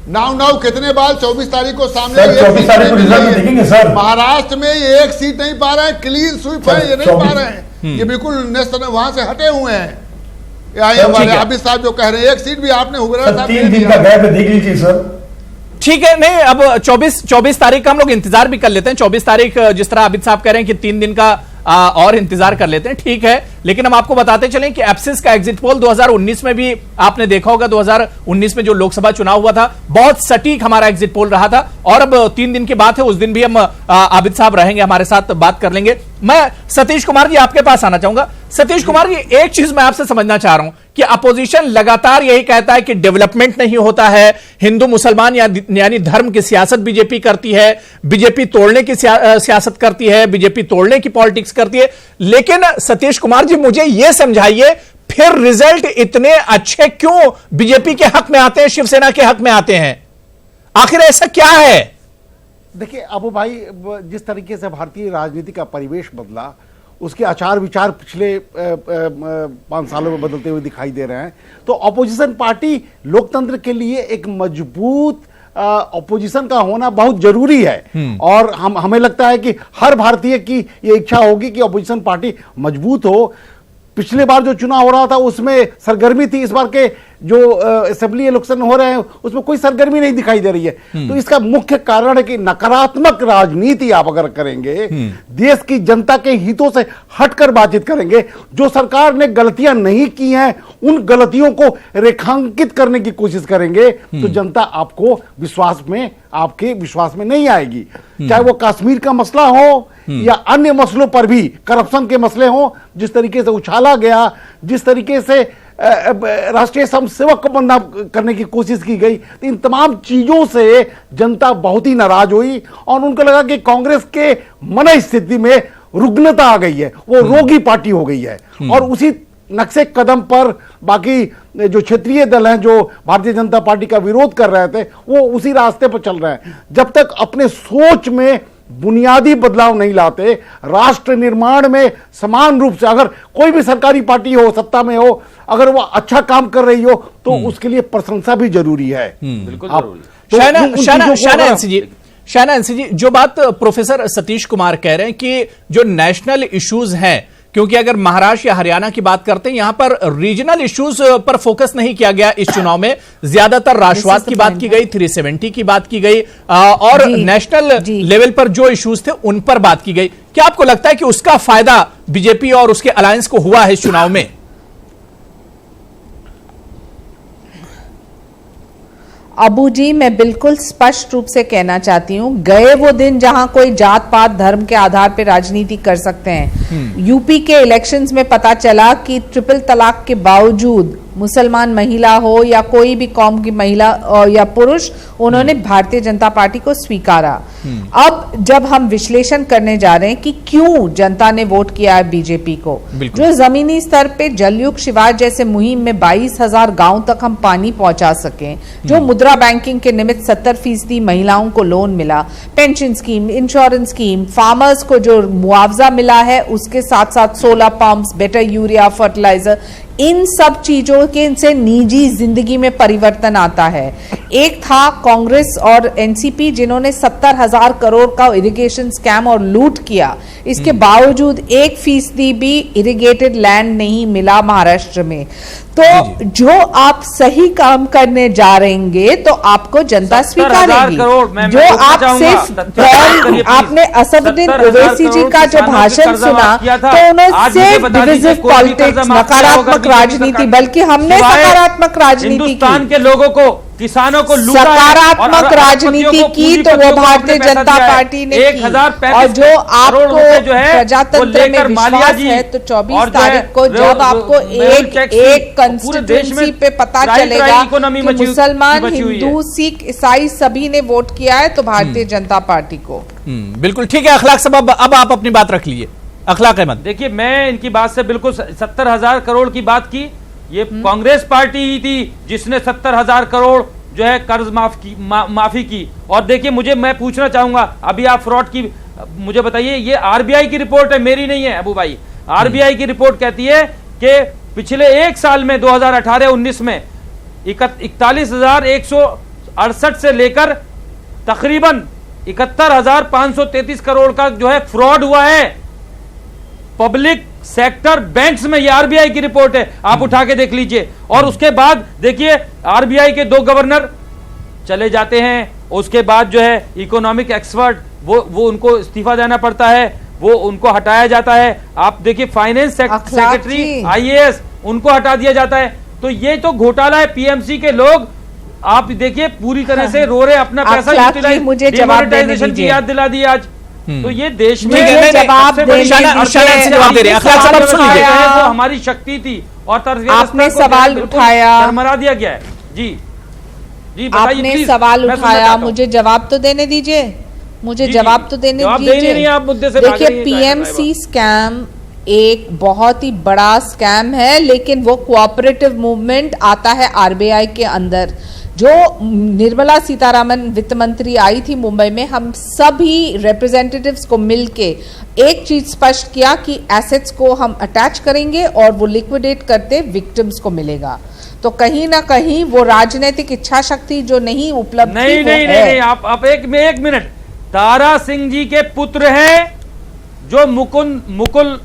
नाउ कितने बार 24 तारीख को सामने 24 तारीख को रिजल्ट देखेंगे सर। महाराष्ट्र में ये 1 सीट नहीं पा रहे हैं, क्लीन स्वीप है, ये नहीं पा रहे हैं, ये बिल्कुल नेशनल वहां से हटे हुए हैं। हमारे आबिद साहब जो कह रहे हैं 1 सीट भी आपने हुर्रा साहब 3 दिन का गैप देख लीजिए सर। ठीक है, नहीं अब 24 तारीख का हम लोग इंतजार भी कर लेते हैं। 24 तारीख जिस तरह आबिद साहब कह रहे हैं कि 3 दिन का और इंतजार कर लेते हैं, ठीक है। लेकिन हम आपको बताते चलें कि एप्सिस का एग्जिट पोल 2019 में भी आपने देखा होगा, 2019 में जो लोकसभा चुनाव हुआ था बहुत सटीक हमारा एग्जिट पोल रहा था। और अब 3 दिन की बात है, उस दिन भी हम आबिद साहब रहेंगे हमारे साथ, बात कर लेंगे। मैं सतीश कुमार जी आपके पास आना चाहूंगा। सतीश कुमार जी, एक चीज मैं आपसे समझना चाह रहा हूं कि अपोजिशन लगातार यही कहता है कि डेवलपमेंट नहीं होता है, हिंदू मुसलमान यानी धर्म की सियासत बीजेपी करती है, बीजेपी तोड़ने की सियासत करती है, बीजेपी तोड़ने की पॉलिटिक्स करती है। लेकिन सतीश कुमार जी, मुझे यह समझाइए, फिर रिजल्ट इतने अच्छे क्यों बीजेपी के हक में आते हैं, शिवसेना के हक में आते हैं? आखिर ऐसा क्या है? देखिए अबू भाई, जिस तरीके से भारतीय राजनीति का परिवेश बदला, उसके आचार विचार पिछले 5 सालों में बदलते हुए दिखाई दे रहे हैं। तो ऑपोजिशन पार्टी लोकतंत्र के लिए एक मजबूत ऑपोजिशन का होना बहुत जरूरी है। और हमें लगता है कि हर भारतीय की ये इच्छा होगी कि ऑपोजिशन पार्टी मजबूत हो। पिछले बार जो चुनाव हो रहा था उसमें सरगर्मी थी, इस बार के जो असेंबली इलेक्शन हो रहे हैं उसमें कोई सरगर्मी नहीं दिखाई दे रही है। तो इसका मुख्य कारण है कि नकारात्मक राजनीति आप अगर करेंगे, देश की जनता के हितों से हटकर बातचीत करेंगे, जो सरकार ने गलतियां नहीं की हैं उन गलतियों को रेखांकित करने की कोशिश करेंगे, तो जनता आपको आपके विश्वास में नहीं आएगी। चाहे वो कश्मीर का मसला हो या अन्य मसलों पर भी, करप्शन के मसले हो, जिस तरीके से उछाला गया, जिस तरीके से राष्ट्रीय स्वयंसेवक को बदनाम करने की कोशिश की गई, तो इन तमाम चीजों से जनता बहुत ही नाराज हुई और उनको लगा कि कांग्रेस के मन स्थिति में रुग्णता आ गई है, वो रोगी पार्टी हो गई है। और उसी नक्शे कदम पर बाकी जो क्षेत्रीय दल हैं जो भारतीय जनता पार्टी का विरोध कर रहे थे, वो उसी रास्ते पर चल रहे हैं। जब तक अपने सोच में बुनियादी बदलाव नहीं लाते, राष्ट्र निर्माण में समान रूप से अगर कोई भी सरकारी पार्टी हो, सत्ता में हो, अगर वो अच्छा काम कर रही हो तो उसके लिए प्रशंसा भी जरूरी है। बिल्कुल जरूरी। शायना एनसी जी, जो बात प्रोफेसर सतीश कुमार कह रहे हैं कि जो नेशनल इश्यूज हैं, क्योंकि अगर महाराष्ट्र या हरियाणा की बात करते हैं, यहां पर रीजनल इश्यूज पर फोकस नहीं किया गया इस चुनाव में, ज्यादातर राष्ट्रवाद की बात की गई, 370 की बात की गई और नेशनल लेवल पर जो इश्यूज थे उन पर बात की गई। क्या आपको लगता है कि उसका फायदा बीजेपी और उसके अलायंस को हुआ है इस चुनाव में? अबू जी, मैं बिल्कुल स्पष्ट रूप से कहना चाहती हूँ, गए वो दिन जहां कोई जात पात धर्म के आधार पर राजनीति कर सकते हैं। यूपी के इलेक्शंस में पता चला कि ट्रिपल तलाक के बावजूद मुसलमान महिला हो या कोई भी कौम की महिला या पुरुष, उन्होंने भारतीय जनता पार्टी को स्वीकारा। अब जब हम विश्लेषण करने जा रहे हैं कि क्यों जनता ने वोट किया है बीजेपी को, जो जमीनी स्तर पे जलयुक्त शिवार जैसे मुहिम में 22,000 गांव तक हम पानी पहुंचा सके, जो मुद्रा बैंकिंग के निमित्त 70% महिलाओं को लोन मिला, pension scheme, insurance scheme, farmers को जो मुआवजा मिला है उसके साथ साथ solar pumps, better urea, fertiliser, इन सब चीजों के से निजी जिंदगी में परिवर्तन आता है। एक था कांग्रेस और एनसीपी जिन्होंने 70,000 करोड़ का इरिगेशन स्कैम और लूट किया, इसके बावजूद 1% भी इरिगेटेड लैंड नहीं मिला महाराष्ट्र में। तो जो आप सही काम करने जा रहेंगे तो आपको जनता स्वीकारेगी। जो आप सिर्फ आपने असदुद्दीन ओवैसी जी का जो भाषण सुना तो उन्होंने सिर्फ डिविजिव पॉलिटिक्स, नकारात्मक राजनीति, बल्कि हमने सकारात्मक राजनीति की, हिंदुस्तान के लोगों को, किसानों को सकारात्मक राजनीति की तो वो भारतीय जनता पार्टी ने की। और जो आपको प्रजातंत्र में विश्वास है तो 24 तारीख को जब आपको एक कंस्टिट्यूएंसी पे पता चलेगा कि मुसलमान, हिंदू, सिख, ईसाई सभी ने वोट किया है तो भारतीय जनता पार्टी को। बिल्कुल ठीक है अखलाक साहब, अब आप अपनी बात रख लीजिए। अखलाक अहमद, देखिए मैं इनकी बात से बिल्कुल 70,000 करोड़ की बात की, ये कांग्रेस पार्टी ही थी जिसने 70,000 करोड़ जो है कर्ज माफी की। और देखिए मैं पूछना चाहूंगा, अभी आप फ्रॉड की मुझे बताइए, ये आरबीआई की रिपोर्ट है, मेरी नहीं है अबू भाई। आरबीआई की रिपोर्ट कहती है कि पिछले एक साल में 2018-19 में 41,168 से लेकर तकरीबन 71,533 करोड़ का जो है फ्रॉड हुआ है पब्लिक सेक्टर बैंक्स में। ये आरबीआई की रिपोर्ट है, आप उठा के देख लीजिए। और उसके बाद देखिए आरबीआई के 2 गवर्नर चले जाते हैं, उसके बाद जो है इकोनॉमिक एक्सपर्ट वो उनको इस्तीफा देना पड़ता है, वो उनको हटाया जाता है। आप देखिए फाइनेंस सेक्रेटरी आईएएस उनको हटा दिया जाता है। तो ये तो घोटाला है। पीएमसी के लोग आप देखिए पूरी तरह से रो रहे, अपना पैसा यूटिलाइज, डिमोनेटाइजेशन की याद दिला दी आज। तो ये देश में जवाब दे रहे हैं, वो हमारी शक्ति थी और आपने सवाल उठाया, मरा दिया गया है। जी आपने सवाल उठाया, मुझे जवाब तो देने दीजिए, मुझे जवाब तो देने दीजिए। आप मुद्दे से देखिए पीएमसी स्कैम एक बहुत ही बड़ा स्कैम है, लेकिन वो कोऑपरेटिव मूवमेंट आता है आरबीआई के अंदर। जो निर्मला सीतारामन वित्त मंत्री आई थी मुंबई में, हम सभी रिप्रेजेंटेटिव्स को मिलके एक चीज स्पष्ट किया कि एसेट्स को हम अटैच करेंगे और वो लिक्विडेट करते विक्टिम्स को मिलेगा। तो कहीं ना कहीं वो राजनीतिक इच्छा शक्ति जो नहीं उपलब्ध नहीं, आप एक मिनट, तारा सिंह जी के पुत्र हैं जो मुकुल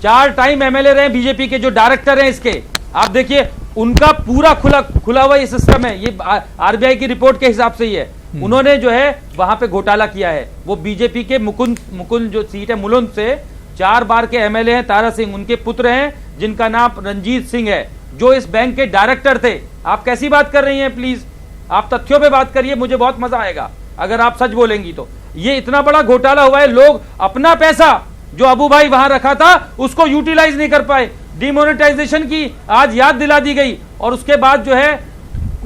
4 टाइम एमएलए रहे बीजेपी के, जो डायरेक्टर हैं इसके, आप देखिए उनका पूरा खुला हुआ ये सिस्टम है, ये आरबीआई की रिपोर्ट के हिसाब से ही है। उन्होंने जो है वहां पे घोटाला किया है। वो बीजेपी के मुकुल जो सीट है मुलुंद से 4 बार के एमएलए हैं तारा सिंह, उनके पुत्र हैं जिनका नाम रंजीत सिंह है, जो इस बैंक के डायरेक्टर थे। आप कैसी बात कर रही हैं? प्लीज आप तथ्यों पे बात करिए, मुझे बहुत मजा आएगा अगर आप सच बोलेंगी तो। ये इतना बड़ा घोटाला हुआ है, लोग अपना पैसा जो अबू भाई वहां रखा था उसको यूटिलाइज नहीं कर पाए, डिमोनेटाइजेशन की आज याद दिला दी गई, और उसके बाद जो है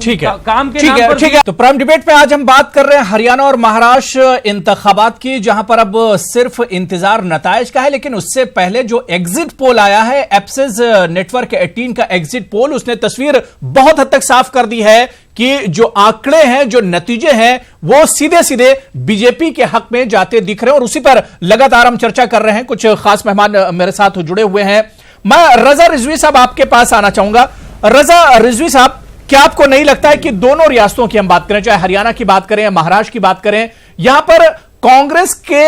ठीक है, काम के ठीक नाम है, पर ठीक है। तो प्राइम डिबेट में आज हम बात कर रहे हैं हरियाणा और महाराष्ट्र इंतखाबात की, जहां पर अब सिर्फ इंतजार नताइज का है। लेकिन उससे पहले जो एग्जिट पोल आया है, एप्सिस नेटवर्क 18 का एग्जिट पोल, उसने तस्वीर बहुत हद तक साफ कर दी है कि जो आंकड़े हैं, जो नतीजे हैं, वो सीधे सीधे बीजेपी के हक में जाते दिख रहे हैं, और उसी पर लगातार हम चर्चा कर रहे हैं। कुछ खास मेहमान मेरे साथ जुड़े हुए हैं। मैं रजा रिजवी साहब आपके पास आना चाहूंगा। रजा रिजवी साहब, क्या आपको नहीं लगता है कि दोनों रियासतों की हम बात करें, चाहे हरियाणा की बात करें या महाराष्ट्र की बात करें, यहां पर कांग्रेस के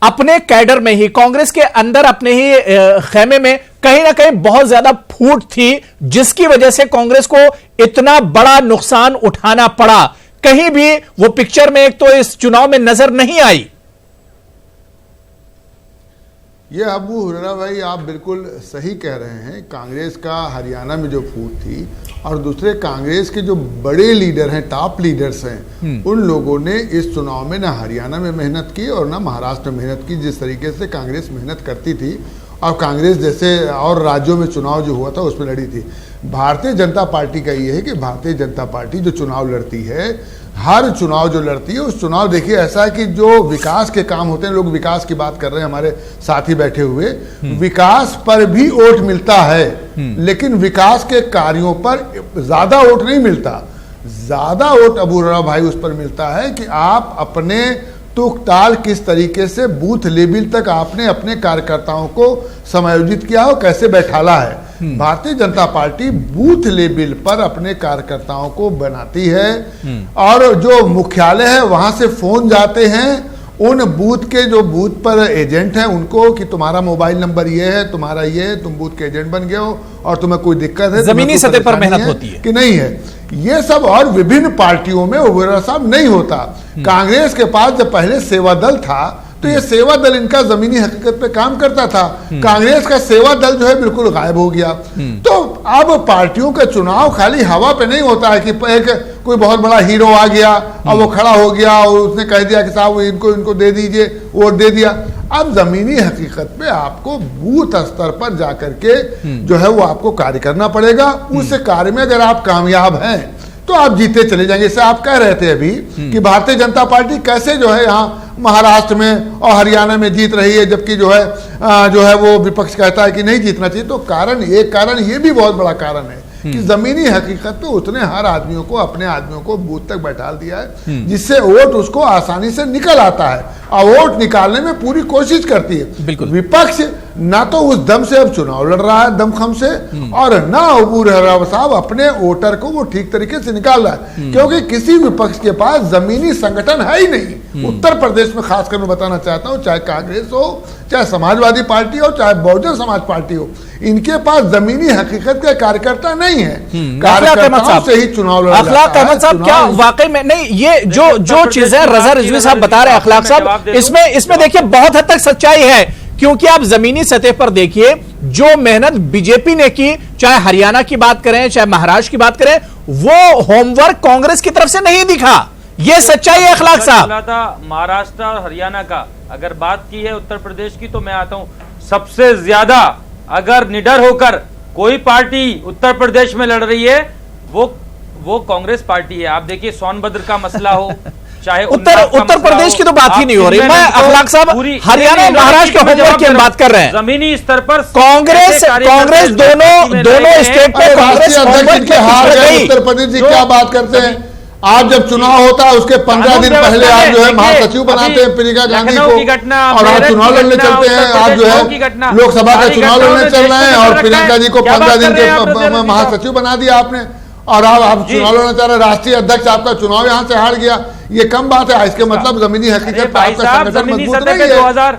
अपने कैडर में ही, कांग्रेस के अंदर अपने ही खेमे में कहीं ना कहीं बहुत ज्यादा फूट थी, जिसकी वजह से कांग्रेस को इतना बड़ा नुकसान उठाना पड़ा? कहीं भी वो पिक्चर में एक तो इस चुनाव में नजर नहीं आई। ये अबू हुरैरा भाई आप बिल्कुल सही कह रहे हैं। कांग्रेस का हरियाणा में जो फूट थी, और दूसरे कांग्रेस के जो बड़े लीडर हैं, टॉप लीडर्स हैं, उन लोगों ने इस चुनाव में ना हरियाणा में मेहनत की और ना महाराष्ट्र में मेहनत की। जिस तरीके से कांग्रेस मेहनत करती थी, और कांग्रेस जैसे और राज्यों में चुनाव जो हुआ था उसमें लड़ी थी। भारतीय जनता पार्टी का ये है कि भारतीय जनता पार्टी जो चुनाव लड़ती है, हर चुनाव जो लड़ती है, उस चुनाव देखिए ऐसा है कि जो विकास के काम होते हैं, लोग विकास की बात कर रहे हैं, हमारे साथी बैठे हुए, विकास पर भी वोट मिलता है, लेकिन विकास के कार्यों पर ज्यादा वोट नहीं मिलता। ज्यादा वोट अबू हुरैरा भाई उस पर मिलता है कि आप अपने तुक ताल किस तरीके से बूथ लेवल तक आपने अपने कार्यकर्ताओं को समायोजित किया हो, कैसे बैठाला है। Bharatiya Janata party booth level पर अपने कार्यकर्ताओं को बनाती है, और जो मुख्यालय है वहां से फोन जाते हैं उन बूथ के जो बूथ पर एजेंट हैं उनको कि तुम्हारा मोबाइल नंबर ये है, तुम्हारा ये है, तुम बूथ के एजेंट बन गए हो और तुम्हें कोई दिक्कत है, जमीनी सतह पर मेहनत होती है कि नहीं है। ये सब और विभिन्न पार्टियों में हुरैरा साहब नहीं होता। कांग्रेस के पास जब पहले सेवा दल था तो ये सेवा दल इनका जमीनी हकीकत पे काम करता था। कांग्रेस का सेवा दल जो है बिल्कुल गायब हो गया। तो अब पार्टियों का चुनाव खाली हवा पे नहीं होता है कि एक कोई बहुत बड़ा हीरो आ गया और वो खड़ा हो गया और उसने कह दिया कि साहब इनको दे दीजिए, वोट दे दिया। अब जमीनी हकीकत पे आपको बूथ स्तर पर जाकर के जो है वो आपको कार्य करना पड़ेगा। उस कार्य में अगर आप कामयाब हैं तो आप जीते चले जाएंगे। जैसे आप कह रहे थे अभी कि भारतीय जनता पार्टी कैसे जो है यहाँ महाराष्ट्र में और हरियाणा में जीत रही है, जबकि जो है वो विपक्ष कहता है कि नहीं जीतना चाहिए। तो एक कारण ये भी बहुत बड़ा कारण है कि जमीनी हकीकत पे उसने हर आदमियों को, अपने आदमियों को बूथ तक बैठा दिया है, जिससे वोट उसको आसानी से निकल आता है और वोट निकालने में पूरी कोशिश करती है। विपक्ष ना तो उस दम से अब चुनाव लड़ रहा है दमखम से, और ना अबू हुरैरा साहब अपने वोटर को वो ठीक तरीके से निकाल रहा है, क्योंकि किसी विपक्ष के पास जमीनी संगठन है ही नहीं। उत्तर प्रदेश में खासकर मैं बताना चाहता हूँ, चाहे कांग्रेस हो, चाहे समाजवादी पार्टी हो, चाहे बहुजन समाज पार्टी हो, इनके पास जमीनी हकीकत के कार्यकर्ता नहीं है। कार्यकर्ताओं से ही चुनाव लड़ा जाता है। अखलाक अहमद साहब, क्या वाकई में नहीं ये जो चीज है रजा रिजवी साहब बता रहे हैं, अखलाक साहब, इसमें देखिए बहुत हद तक सच्चाई है, क्योंकि आप जमीनी सतह पर देखिए जो मेहनत बीजेपी ने की, चाहे हरियाणा की बात करें चाहे महाराष्ट्र की बात करें, वो होमवर्क कांग्रेस की तरफ से नहीं दिखा। ये सच्चाई है अखलाक साहब। महाराष्ट्र और हरियाणा का अगर बात की है, उत्तर प्रदेश की, तो मैं आता हूं सबसे ज्यादा अगर निडर होकर कोई पार्टी उत्तर प्रदेश में लड़ रही है वो कांग्रेस पार्टी है। आप देखिए सोनभद्र का मसला हो, चाहे उत्तर प्रदेश की तो बात ही नहीं हो रही। मैं अखलाक साहब हरियाणा और महाराष्ट्र के होमवर्क की बात कर रहे हैं। जमीनी स्तर पर कांग्रेस दोनों स्टेट पे कांग्रेस उत्तर प्रदेश जी क्या बात करते हैं। आप जब चुनाव होता है उसके 15 दिन पहले आप जो है महासचिव बनाते हैं प्रियंका गांधी को, और आप चुनाव लड़ने चलते हैं। आप जो है लोकसभा का चुनाव लड़ने चल रहे हैं और प्रियंका जी को 15 दिन के महासचिव बना दिया आपने, और आप चुनाव लड़ना चाह रहे हैं। राष्ट्रीय अध्यक्ष आपका चुनाव यहाँ से हार गया, ये कम बात है। इसके मतलब जमीनी हकीकत पर आपका संगठन मजबूत नहीं है। 2000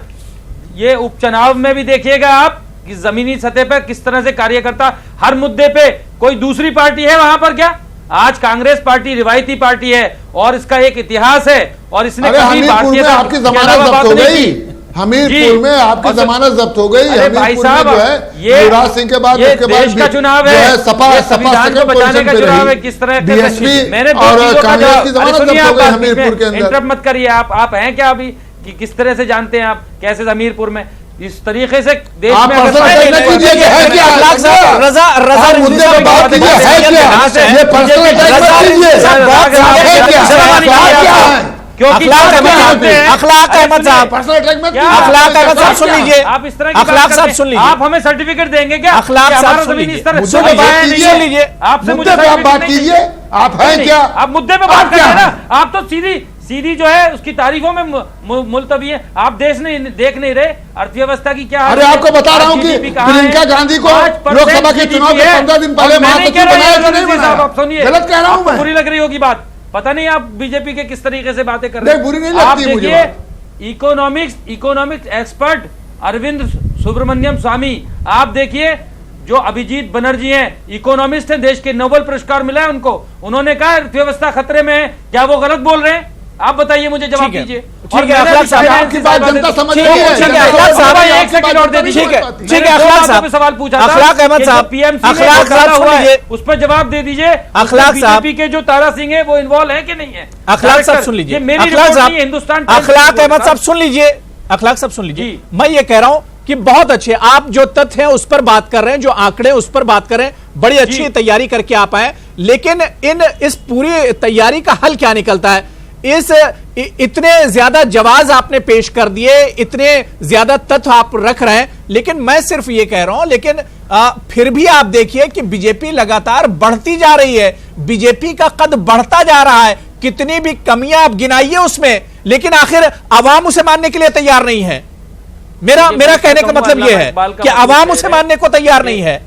ये उपचुनाव में भी देखिएगा आप कि जमीनी सतह पर किस तरह से कार्यकर्ता हर मुद्दे पे, कोई दूसरी पार्टी है वहां पर क्या? आज कांग्रेस पार्टी रिवायती पार्टी है और इसका एक इतिहास है, और इसने कभी भारतीय आपकी जमानत जब्त हो गई, हमीरपुर में आपकी जमानत जब्त हो गई। भाई साहब, ये युवराज सिंह के बाद देश का चुनाव है, संविधान को बचाने का चुनाव है। किस तरह मैंने और कांग्रेस की जमानत जब्त हो गई हमीरपुर के अंदर। इंटरप्ट मत करिए, आप हैं क्या अभी कि किस तरह से जानते हैं आप कैसे हमीरपुर में इस तरीके से देश में क्योंकि अखलाक अहमद साहब सुन लीजिए, आप इस तरह अखलाक साहब सुन लीजिए, आप हमें सर्टिफिकेट देंगे क्या? अखलाक साहब सुन लीजिए, आपसे मुझे आप बात कीजिए, आप हैं क्या? आप मुद्दे पे बात करें ना, आप तो सीधी जो है उसकी तारीफों में मुलतवी है। आप देश नहीं देख नहीं रहे अर्थव्यवस्था की क्या? अरे आपको बता रहा हूं कि प्रियंका गांधी को लोकसभा के चुनाव के 15 दिन पहले महासचिव बनाया। आप सुनिए, गलत कह रहा हूं मैं, बुरी लग रही होगी बात, पता नहीं आप बीजेपी के किस तरीके से बातें कर रहे हैं। बुरी नहीं लगती मुझे। इकोनॉमिक्स एक्सपर्ट अरविंद सुब्रमण्यम स्वामी, आप देखिए जो अभिजीत बनर्जी हैं, इकोनॉमिस्ट हैं, देश के नोबेल पुरस्कार मिला है उनको, उन्होंने कहा अर्थव्यवस्था खतरे में है। क्या वो गलत बोल रहे हैं? आप बताइए, मुझे जवाब दीजिए। ठीक है, अखलाक साहब आपकी बात जनता समझ रही है। ठीक है, अखलाक साहब एक सेकंड और दे दीजिए। ठीक है, अखलाक साहब सवाल पूछा था, अखलाक अहमद साहब, पीएमसी अखलाक साहब सुन लीजिए, उस पर जवाब दे दीजिए। अखलाक साहब, बीजेपी के जो तारा सिंह है वो इन्वॉल्व है कि नहीं है? अखलाक साहब सुन लीजिए, अखलाक साहब, हिंदुस्तान, अखलाक अहमद साहब सुन लीजिए, अखलाक साहब सुन लीजिए। मैं ये कह रहा हूं कि बहुत अच्छे आप जो तथ्य हैं उस पर बात कर रहे हैं, जो आंकड़े उस पर बात कर रहे हैं, बड़ी अच्छी तैयारी करके आप आए, लेकिन इस पूरी तैयारी का हल क्या निकलता है? इतने ज्यादा जवाब आपने पेश कर दिए, इतने ज्यादा तथ्य आप रख रहे हैं, लेकिन मैं सिर्फ ये कह रहा हूं, लेकिन फिर भी आप देखिए कि बीजेपी लगातार बढ़ती जा रही है, बीजेपी का कद बढ़ता जा रहा है। कितनी भी कमियां आप गिनाइए उसमें, लेकिन आखिर आवाम उसे मानने के लिए तैयार नहीं है। मेरा कहने का मतलब यह है कि आवाम उसे मानने को तैयार नहीं है।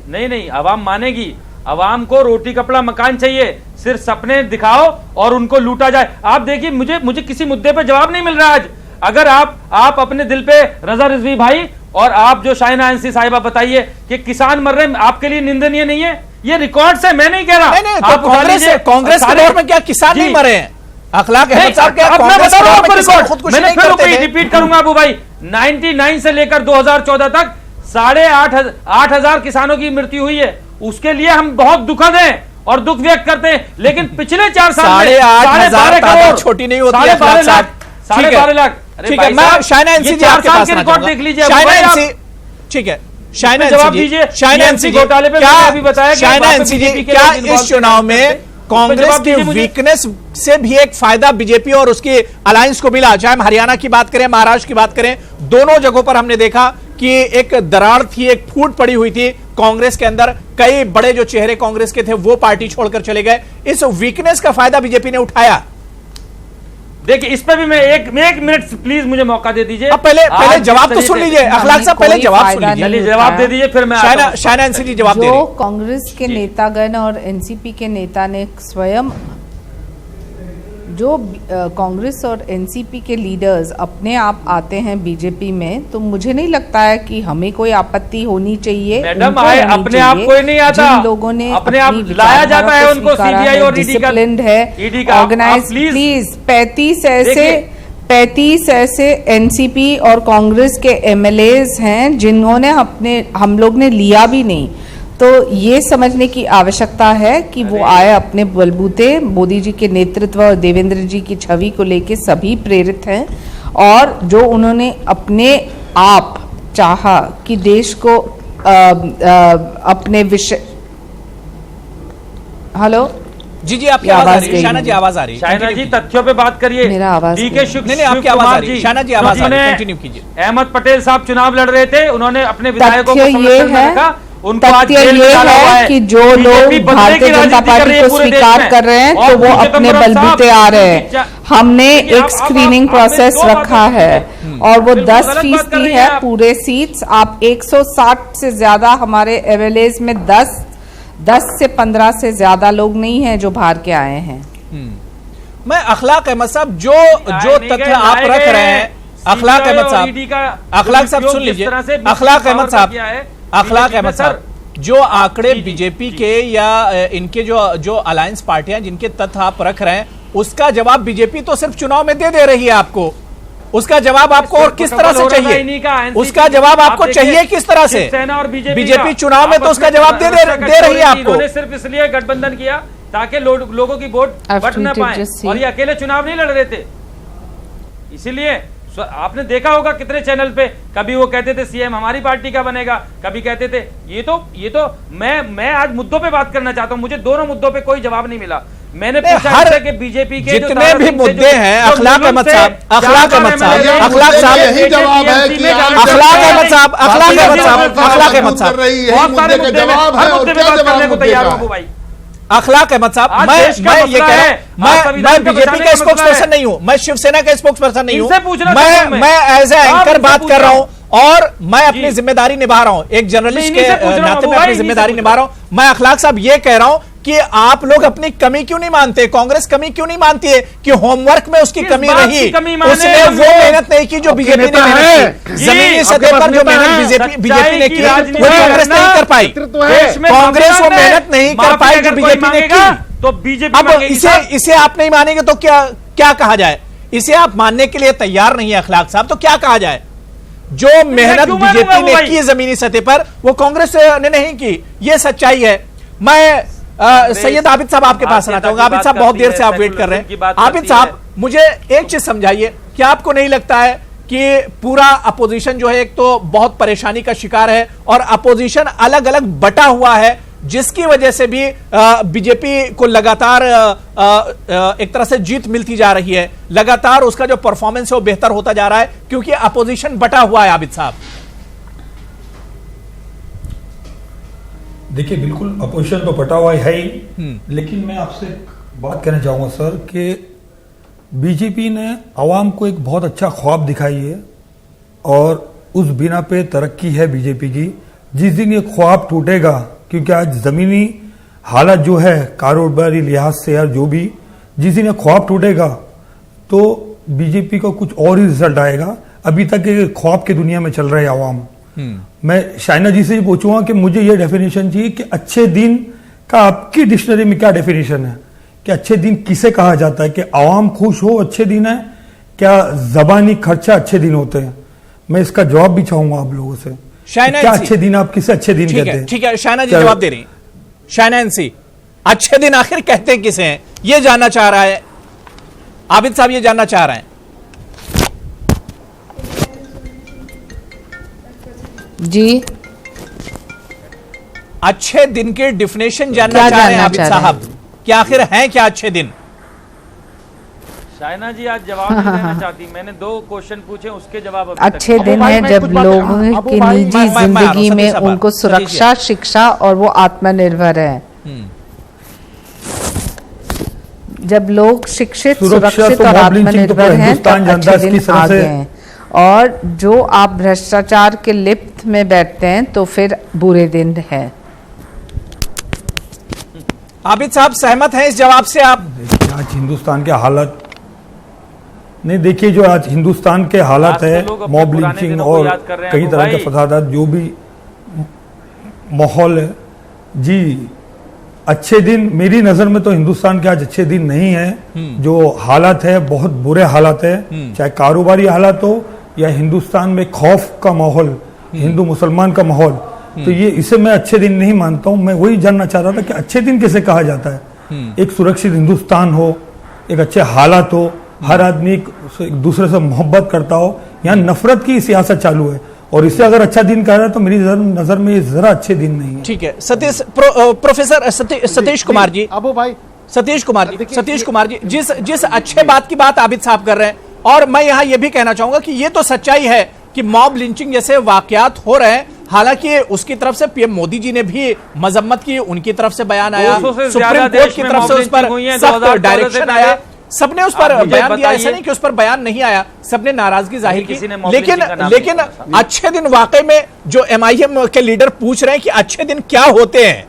नहीं, आवाम मानेगी। आवाम को रोटी कपड़ा मकान चाहिए, सिर्फ सपने दिखाओ और उनको लूटा जाए। आप देखिए, मुझे किसी मुद्दे पे जवाब नहीं मिल रहा आज। अगर आप अपने दिल पे रजा रिजवी भाई और आप जो शाइना अंसी साहिबा बताइए कि किसान मर रहे हैं, आपके लिए निंदनीय नहीं है? ये रिकॉर्ड्स है, मैं नहीं कह रहा। नहीं, तो कांग्रेस के दौर में क्या किसान नहीं मरे हैं? अखलाक अहमद साहब क्या कांग्रेस के दौर में किसान खुदकुशी नहीं करते थे? रिपीट करूंगा अबू भाई, 99 से लेकर 2014 तक 8,500 किसानों की मृत्यु हुई है। उसके लिए हम बहुत दुखद हैं और दुख व्यक्त करते हैं, लेकिन पिछले 4 साल में 8,500 करोड़ छोटी नहीं होती है। 12.5 लाख। ठीक है, मैं शाइना एनसी जी आपके पास रिकॉर्ड देख लीजिए। ठीक है, शाइना जवाब दीजिए। शाइना एनसी घोटाले पे अभी बताया, शाइना एनसी जी क्या इस चुनाव में कांग्रेस की वीकनेस से भी एक फायदा बीजेपी और उसकी अलायंस को मिला? चाहे हम हरियाणा की बात करें, महाराष्ट्र की बात करें, दोनों जगहों पर हमने देखा कि एक दरार थी, एक फूट पड़ी हुई थी कांग्रेस के अंदर। कई बड़े जो चेहरे कांग्रेस के थे वो पार्टी छोड़कर चले गए। इस वीकनेस का फायदा बीजेपी ने उठाया। देखिए, इस पर भी मैं एक मिनट प्लीज मुझे मौका दे दीजिए। अब पहले जवाब तो सुन लीजिए। अखलाक साहब पहले जवाब सुन लीजिए। जवाब दे दीजिए, फिर मैं शाइना एनसी जी जवाब दे रही। जो कांग्रेस के नेतागण और एनसीपी के नेता ने स्वयं, जो कांग्रेस और एनसीपी के लीडर्स अपने आप आते हैं बीजेपी में, तो मुझे नहीं लगता है कि हमें कोई आपत्ति होनी चाहिए। मैडम, अपने आप कोई नहीं आता, जिन लोगों ने अपने आप लाया जाता है उनको सीबीआई और डिसिप्लिन्ड है, ऑर्गेनाइज। प्लीज 35 ऐसे एनसीपी और कांग्रेस के एमएलएज हैं जिन्होंने हम लोग ने लिया भी नहीं। तो ये समझने की आवश्यकता है कि वो आए अपने बलबूते, मोदी जी के नेतृत्व और देवेंद्र जी की छवि को लेके सभी प्रेरित हैं, और जो उन्होंने अपने आप चाहा कि देश को अपने विषय। हेलो जी, आपकी आवाज आ रही है। शाइना जी आवाज आ रही है। शाइना जी तथ्यों पे बात करिए। मेरा आवाज डीके शुक्ल, नहीं, आपकी आवाज आ रही है। शाइना जी आवाज आ रही है, कंटिन्यू कीजिए। अहमद पटेल साहब चुनाव लड़ रहे थे, उन्होंने अपने विधायकों को समर्थन में रखा उनको आज तथ्य जेल में ये डाला हुआ है कि जो लोग भारतीय जनता पार्टी को स्वीकार कर रहे हैं तो वो अपने बलबूते आ रहे हैं। हमने एक स्क्रीनिंग प्रोसेस रखा है और वो 10% है पूरे सीट्स। आप 160 से ज्यादा हमारे एवरेज में 10 से 15 से ज्यादा लोग नहीं हैं जो बाहर के आए हैं। मैं अखलाक अहमद साहब जो तथ्य आप रख रहे हैं, अखलाक अहमद साहब सुन लीजिए, अखलाक अहमद साहब जो आंकड़े बीजेपी के या इनके जो अलायंस पार्टियां जिनके तथ्य आप रख रहे हैं, उसका जवाब बीजेपी तो सिर्फ चुनाव में दे रही है आपको। उसका जवाब आपको और किस तरह से चाहिए? उसका जवाब आपको चाहिए किस तरह से? बीजेपी चुनाव में तो उसका जवाब दे रही है आपको। सिर्फ इसलिए गठबंधन किया ताकि लोगों की वोट बट न पाए, और ये अकेले चुनाव नहीं लड़ रहे थे। इसीलिए आपने देखा होगा कितने चैनल पे कभी वो कहते थे सीएम हमारी पार्टी का बनेगा, कभी कहते थे ये तो मैं आज मुद्दों पे बात करना चाहता हूं। मुझे दोनों मुद्दों पे कोई जवाब नहीं मिला। मैंने पूछा कि बीजेपी के जितने भी मुद्दे हैं, अखलाक अहमद साहब अखलाक अहमद साहब, मैं ये कह रहा हूं, मैं बीजेपी का स्पोक्स पर्सन नहीं हूं, मैं शिवसेना का स्पोक्स पर्सन नहीं हूं, मैं एज ए एंकर बात कर रहा हूं और मैं अपनी जिम्मेदारी निभा रहा हूं, एक जर्नलिस्ट के नाते मैं अपनी जिम्मेदारी निभा रहा हूं। मैं अखलाक साहब ये कह रहा हूं कि आप लोग अपनी कमी क्यों नहीं मानते? कांग्रेस कमी क्यों नहीं मानती है कि होमवर्क में उसकी कमी रही, उसने वो मेहनत नहीं की जो बीजेपी ने मेहनत की। जमीनी सतह पर जो मेहनत बीजेपी ने की वो कांग्रेस नहीं कर पाई। कांग्रेस वो मेहनत नहीं कर पाई जो बीजेपी ने की। तो बीजेपी अब इसे आप नहीं मानेंगे तो क्या कहा जाए? इसे आप मानने के लिए तैयार नहीं है अखलाक साहब, तो क्या कहा जाए? जो मेहनत बीजेपी ने की जमीनी सतह पर वो कांग्रेस ने नहीं की, ये सच्चाई है। मैं सैयद आबिद साहब आपके पास आना चाहूंगा। आबिद साहब बहुत देर से आप वेट कर रहे हैं। आबिद साहब मुझे एक चीज समझाइए, क्या आपको नहीं लगता है कि पूरा अपोजिशन जो है एक तो बहुत परेशानी का शिकार है और अपोजिशन अलग अलग बटा हुआ है, जिसकी वजह से भी बीजेपी को लगातार एक तरह से जीत मिलती जा रही है, लगातार उसका जो परफॉर्मेंस है वो बेहतर होता जा रहा है क्योंकि अपोजिशन बटा हुआ है? आबिद साहब देखिए, बिल्कुल अपोजिशन तो बटा हुआ है ही, लेकिन मैं आपसे बात करना चाहूंगा सर कि बीजेपी ने आवाम को एक बहुत अच्छा ख्वाब दिखाई है और उस बिना पे तरक्की है बीजेपी की। जिस दिन ये ख्वाब टूटेगा, क्योंकि आज जमीनी हालत जो है कारोबारी लिहाज से या जो भी, जिस दिन ये ख्वाब टूटेगा तो बीजेपी को कुछ और ही रिजल्ट आएगा। अभी तक ये ख्वाब की दुनिया में चल रहे हैं आवाम। मैं शाइना जी से पूछूंगा कि मुझे ये डेफिनेशन चाहिए कि अच्छे दिन का आपकी डिक्शनरी में क्या डेफिनेशन है कि अच्छे दिन किसे कहा जाता है? कि आवाम खुश हो अच्छे दिन है, क्या जबानी खर्चा अच्छे दिन होते हैं? मैं इसका जवाब भी चाहूंगा आप लोगों से। क्या अच्छे दिन आप किसे अच्छे दिन कहते हैं? ठीक है, शाइना जी जवाब दे रही। शाइना एनसी, अच्छे दिन आखिर कहते हैं किसे हैं, ये जानना चाह रहा है आबिद साहब, ये जानना चाह रहे हैं। जी, अच्छे दिन के डिफिनेशन जानना चाह रहे हैं आबिद साहब कि आखिर हैं क्या अच्छे दिन? शाइना जी आज जवाब नहीं देना चाहती। मैंने 2 क्वेश्चन पूछे, उसके जवाब अच्छे दिन है जब लोगों की निजी जिंदगी में उनको सुरक्षा, शिक्षा और वो आत्मनिर्भर है। जब लोग शिक्षित, सुरक्षित और आत्मनिर्भर हैं तब अच्छे दिन आ गए हैं। और जो आप भ्रष्टाचार के लिप्त में बैठते हैं तो फिर बुरे दिन है। आबिद साहब सहमत हैं इस जवाब से आप? आज हिंदुस्तान के हालत नहीं, देखिए जो आज हिंदुस्तान के हालत है, मॉब लिंचिंग और कई तरह के फसादात, जो भी माहौल है जी, अच्छे दिन मेरी नजर में तो हिंदुस्तान के आज अच्छे दिन नहीं है। जो हालात है बहुत बुरे हालात है, चाहे कारोबारी हालात हो या हिंदुस्तान में खौफ का माहौल, हिंदू मुसलमान का माहौल, तो ये इसे मैं अच्छे दिन नहीं मानता हूं। मैं वही जानना चाह रहा था कि अच्छे दिन कैसे कहा जाता है? एक सुरक्षित हिंदुस्तान हो, एक अच्छे हालात हो, हर आदमी एक दूसरे से मोहब्बत करता हो। यहाँ नफरत की सियासत चालू है और इससे अगर अच्छा दिन कह रहा है तो मेरी नजर में ये जरा अच्छे दिन नहीं है। ठीक है, प्रोफेसर सतीश कुमार जी, अबू भाई, सतीश कुमार जी, जिस अच्छे बात की बात आबिद साहब कर रहे हैं, और मैं यहां यह भी कहना चाहूंगा कि यह तो सच्चाई है कि मॉब लिंचिंग जैसे वाकयात हो रहे हैं, हालांकि उसकी तरफ से पीएम मोदी जी ने भी मजम्मत की, उनकी तरफ से बयान आया, 200 से सुप्रीम ज्यादा कोर्ट देश की में तरफ से उस पर हुई हैं, सख्त 2014 डायरेक्शन से आया, सबने उस पर आप मुझे बयान दिया। ऐसा बताइए। नहीं कि उस पर बयान नहीं आया, सबने नाराजगी जाहिर किसी ने की। mob लेकिन lynching का नाम लेकिन नहीं लिया। अच्छे दिन वाकई में जो एमआईएम के लीडर पूछ रहे हैं कि अच्छे दिन क्या होते हैं,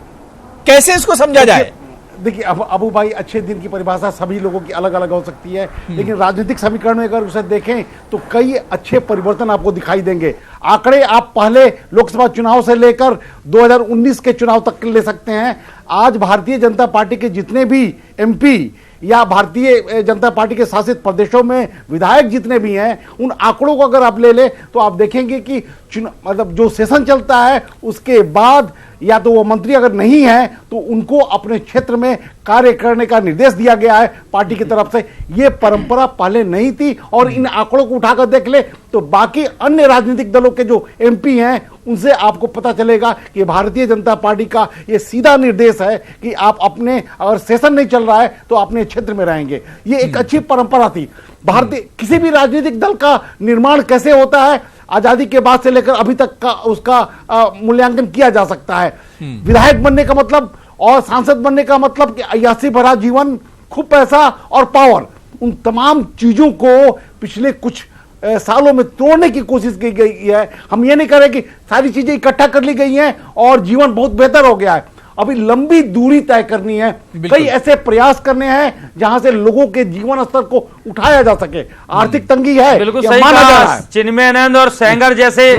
कैसे इसको समझा जाए? देखिए अब अबू भाई, अच्छे दिन की परिभाषा सभी लोगों की अलग अलग हो सकती है, लेकिन राजनीतिक समीकरण में अगर उसे देखें तो कई अच्छे परिवर्तन आपको दिखाई देंगे। आंकड़े आप पहले लोकसभा चुनाव से लेकर 2019 के चुनाव तक ले सकते हैं। आज भारतीय जनता पार्टी के जितने भी एमपी या भारतीय जनता पार्टी के शासित प्रदेशों में विधायक जितने भी हैं, उन आंकड़ों को अगर आप ले लें तो आप देखेंगे कि मतलब जो सेशन चलता है उसके बाद या तो वो मंत्री अगर नहीं है तो उनको अपने क्षेत्र में कार्य करने का निर्देश दिया गया है पार्टी की तरफ से। ये परंपरा पहले नहीं थी, और इन आंकड़ों को उठाकर देख ले तो बाकी अन्य राजनीतिक दलों के जो एमपी हैं उनसे आपको पता चलेगा कि भारतीय जनता पार्टी का ये सीधा निर्देश है कि आप अपने, अगर सेशन नहीं चल रहा है तो अपने क्षेत्र में रहेंगे। ये एक अच्छी परंपरा थी। भारतीय किसी भी राजनीतिक दल का निर्माण कैसे होता है, आजादी के बाद से लेकर अभी तक का उसका मूल्यांकन किया जा सकता है। विधायक बनने का मतलब और सांसद बनने का मतलब कि अय्यासी भरा जीवन, खूब पैसा और पावर, उन तमाम चीजों को पिछले कुछ सालों में तोड़ने की कोशिश की गई है। हम ये नहीं कह रहे कि सारी चीजें इकट्ठा कर ली गई हैं और जीवन बहुत बेहतर हो गया है। अभी लंबी दूरी तय करनी है, कई ऐसे प्रयास करने हैं जहां से लोगों के जीवन स्तर को उठाया जा सके। आर्थिक तंगी है, बिल्कुल यह सही माना जा रहा कहा। है। चिन्मयानंद और सेंगर जैसे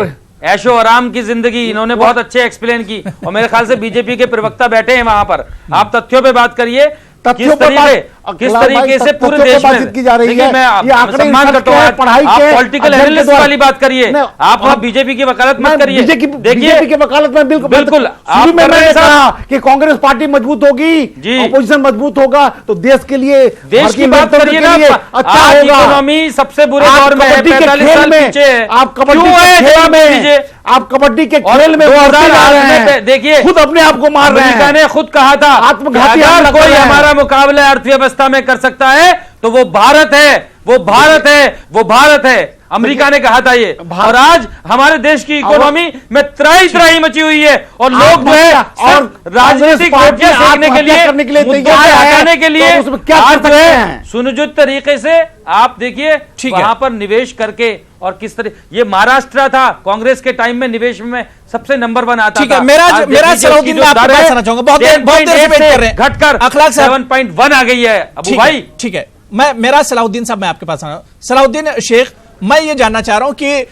ऐशो आराम की जिंदगी इन्होंने बहुत अच्छे एक्सप्लेन की, और मेरे ख्याल से बीजेपी के प्रवक्ता बैठे हैं वहां पर। आप तथ्यों पे बात करिए, किस तरीके से पूरे देश में की जा रही है। मैं ये आंकड़े सम्मान करता हूं, पढ़ाई आप के पॉलिटिकल एनालिस्ट वाली बात करिए, आप वहां बीजेपी की वकालत मत करिए। बीजेपी की वकालत में बिल्कुल आप में कर रहे मैंने हैं कहा कि कांग्रेस पार्टी मजबूत होगी, अपोजिशन मजबूत होगा तो देश के लिए, देश की बात करिए ना। अच्छा होगा। इकोनॉमी सबसे बुरे दौर में है, 45 साल पीछे है। आप कबड्डी के खेल में, आप कबड्डी के खेल में देखिए खुद अपने आप को मार रहे हैं। अमेरिका ने खुद कहा था आत्मघाती अगर कोई हमारा मुकाबला अर्थव्यवस्था में कर सकता है तो वो भारत है, वो भारत है, वो भारत है। अमेरिका ने कहा था ये, और आज हमारे देश की इकोनॉमी में त्राही मची हुई है, और लोग जो है और राजनीतिक सीखने के लिए, मुद्दों से हटाने के लिए सुनियोजित तरीके से आप देखिए वहां पर निवेश करके, और किस तरह ये महाराष्ट्र था कांग्रेस के टाइम में निवेश में सबसे नंबर 1 आता था। मेरा सलाउद्दीन में आपको बात करना चाहूंगा, बहुत देर से वेट कर रहे हैं, घटकर अखलाक 7.1 आ गई है। अबू भाई ठीक है, मेरा सलाउद्दीन साहब मैं आपके पास आ रहा हूं। सलाउद्दीन शेख, मैं ये जानना चाह रहा हूं कि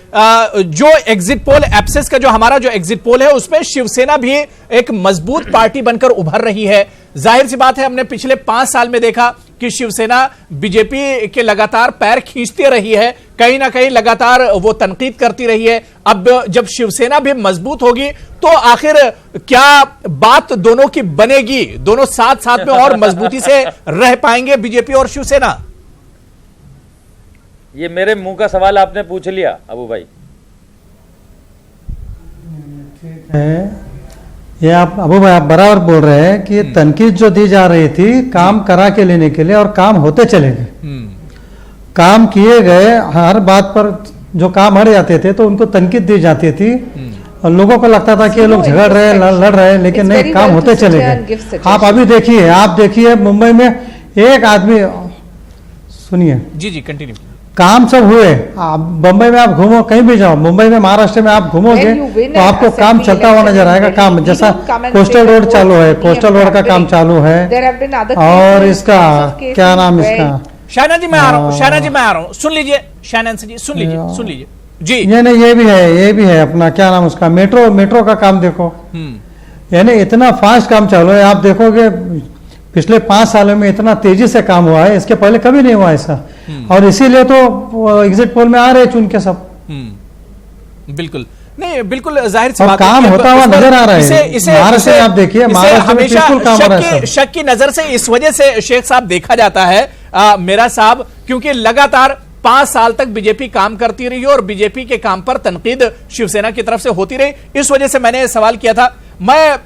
जो एग्जिट पोल एप्सिस का जो हमारा जो एग्जिट पोल है उसमें शिवसेना भी एक मजबूत पार्टी बनकर उभर रही है। जाहिर सी बात है, हमने पिछले 5 साल में देखा कि शिवसेना बीजेपी के लगातार पैर खींचती रही है, कहीं ना कहीं लगातार वो तनकीद करती रही है। अब जब शिवसेना भी मजबूत होगी तो आखिर क्या बात दोनों की बनेगी? दोनों साथ साथ में और मजबूती से रह पाएंगे बीजेपी और शिवसेना? ये मेरे मुंह का सवाल आपने पूछ लिया अबू भाई। ये आप अबू भाई आप बराबर बोल रहे हैं कि तनकीद जो दी जा रही थी काम करा के लेने के लिए, और काम होते चले गए, काम किए गए। हर बात पर जो काम हट जाते थे तो उनको तनकीद दी जाती थी, और लोगों को लगता था कि ये लोग झगड़ रहे हैं, लड़ रहे हैं, लेकिन नहीं, काम होते चले गए। आप अभी देखिए, आप देखिए मुंबई में एक आदमी, सुनिए जी कंटिन्यू, काम सब हुए। बंबई में आप घूमो, कहीं भी जाओ, मुंबई में, महाराष्ट्र में आप घूमोगे तो आपको काम चलता हुआ नजर आएगा। काम जैसा कोस्टल रोड चालू है, कोस्टल रोड का काम चालू है, और इसका क्या नाम, इसका शाहना जी मैं आ रहा हूँ, शाहना जी मैं आ रहा हूँ, सुन लीजिए शाहना जी, सुन लीजिए जी। ये नहीं, ये भी है अपना क्या नाम उसका, मेट्रो का काम देखो, यानी इतना फास्ट काम चालू है। आप देखोगे पिछले 5 सालों में इतना तेजी से काम हुआ है, इसके पहले कभी नहीं हुआ ऐसा, और इसीलिए तो एग्जिट पोल में आ रहे चुन के सब। बिल्कुल नहीं, बिल्कुल जाहिर सी बात है, काम होता हुआ नजर आ रहा है। महाराष्ट्र में आप देखिए, महाराष्ट्र में बिल्कुल काम हो रहा है। शक की नजर से इस वजह से शेख साहब देखा जाता है मेरा साहब, क्योंकि लगातार 5 साल तक बीजेपी काम करती रही और बीजेपी के काम पर तनकीद शिवसेना की तरफ से होती रही। इस वजह से मैंने सवाल किया था। मैं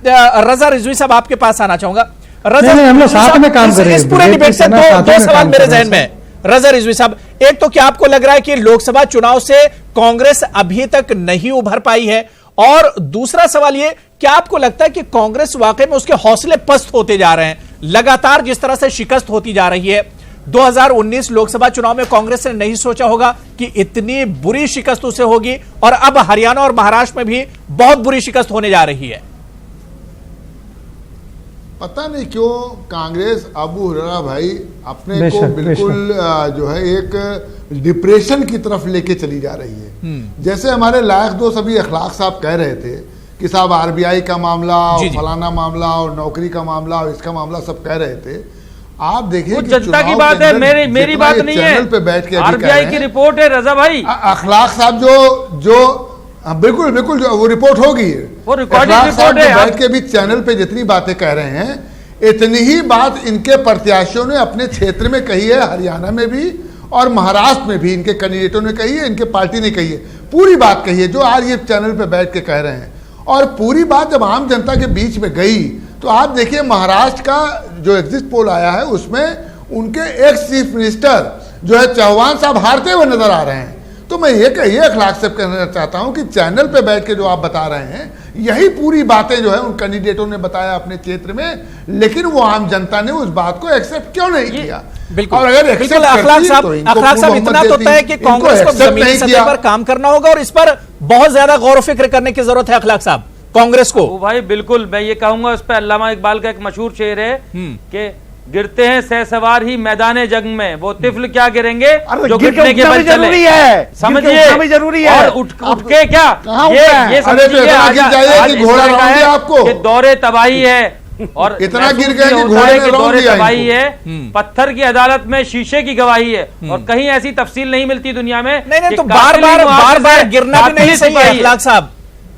रजा रिजवी साहब आपके पास आना चाहूंगा। हम लोग साथ में काम कर रहे हैं। इस पूरे डिबेट से दो सवाल मेरे जहन में। रजा रिजवी साहब, एक तो क्या आपको लग रहा है कि लोकसभा चुनाव से कांग्रेस अभी तक नहीं उभर पाई है, और दूसरा सवाल ये, क्या आपको लगता है कि कांग्रेस वाकई में उसके हौसले पस्त होते जा रहे हैं? लगातार जिस तरह से शिकस्त होती जा रही है, 2019 लोकसभा चुनाव में कांग्रेस ने नहीं सोचा होगा कि इतनी बुरी शिकस्त उसे होगी, और अब हरियाणा और महाराष्ट्र में भी बहुत बुरी शिकस्त होने जा रही है। पता नहीं क्यों कांग्रेस अबू हुरैरा भाई अपने को बिल्कुल जो है एक डिप्रेशन की तरफ लेके चली जा रही है। जैसे हमारे लायक दोस्त अभी अखलाक साहब कह रहे थे कि साहब आरबीआई का मामला और फलाना मामला और नौकरी का मामला और इसका मामला सब कह रहे थे। आप देखिए जनता की बात है, मेरी बात नहीं है, चैनल पे बैठ के आरबीआई की रिपोर्ट है रजा भाई। अखलाक साहब जो बिल्कुल बिल्कुल जो वो रिपोर्ट होगी, वो रिकॉर्डिंग रिपोर्ट है। बैठ के भी चैनल पे जितनी बातें कह रहे हैं, इतनी ही बात इनके प्रत्याशियों ने अपने क्षेत्र में कही है, हरियाणा में भी और महाराष्ट्र में भी इनके कैंडिडेटों ने कही है, इनके पार्टी ने कही है। पूरी बात कही है जो आज ये चैनल पे बैठ के कह रहे हैं। और पूरी बात जब आम जनता के बीच में गई तो आप देखिए महाराष्ट्र का जो एग्जिट पोल आया है उसमें उनके एक्स चीफ मिनिस्टर जो है चौहान साहब हारते हुए नजर आ रहे हैं। तो मैं ये अखलाक से कहना चाहता हूं कि चैनल पे बैठ के जो आप बता रहे हैं, यही पूरी बातें जो है उन कैंडिडेटों ने बताया अपने क्षेत्र में, लेकिन वो आम जनता ने उस बात को एक्सेप्ट क्यों नहीं किया? और अगर अखलाक साहब इतना तो तय है कि कांग्रेस को जमीनी सतह पर काम करना होगा और इस पर बहुत ज्यादा गौर फिक्र करने की जरूरत है अखलाक साहब कांग्रेस को। भाई बिल्कुल, मैं ये कहूंगा, उस पर अल्लामा इकबाल का एक मशहूर शेर है कि गिरते हैं सहसवार ही मैदान जंग में, वो तिफल क्या गिरेंगे जो गिरने के बल चले। समझिए जरूरी है, और उठ के क्या ये समझिए आपको दौरे तबाही है और इतना गिर गए कि घोड़े ने दौरे तबाही है, पत्थर की अदालत में शीशे की गवाही है, और कहीं ऐसी तफसील नहीं मिलती दुनिया में। नहीं तो बार बार गिरना भी नहीं सही है अखलाक साहब,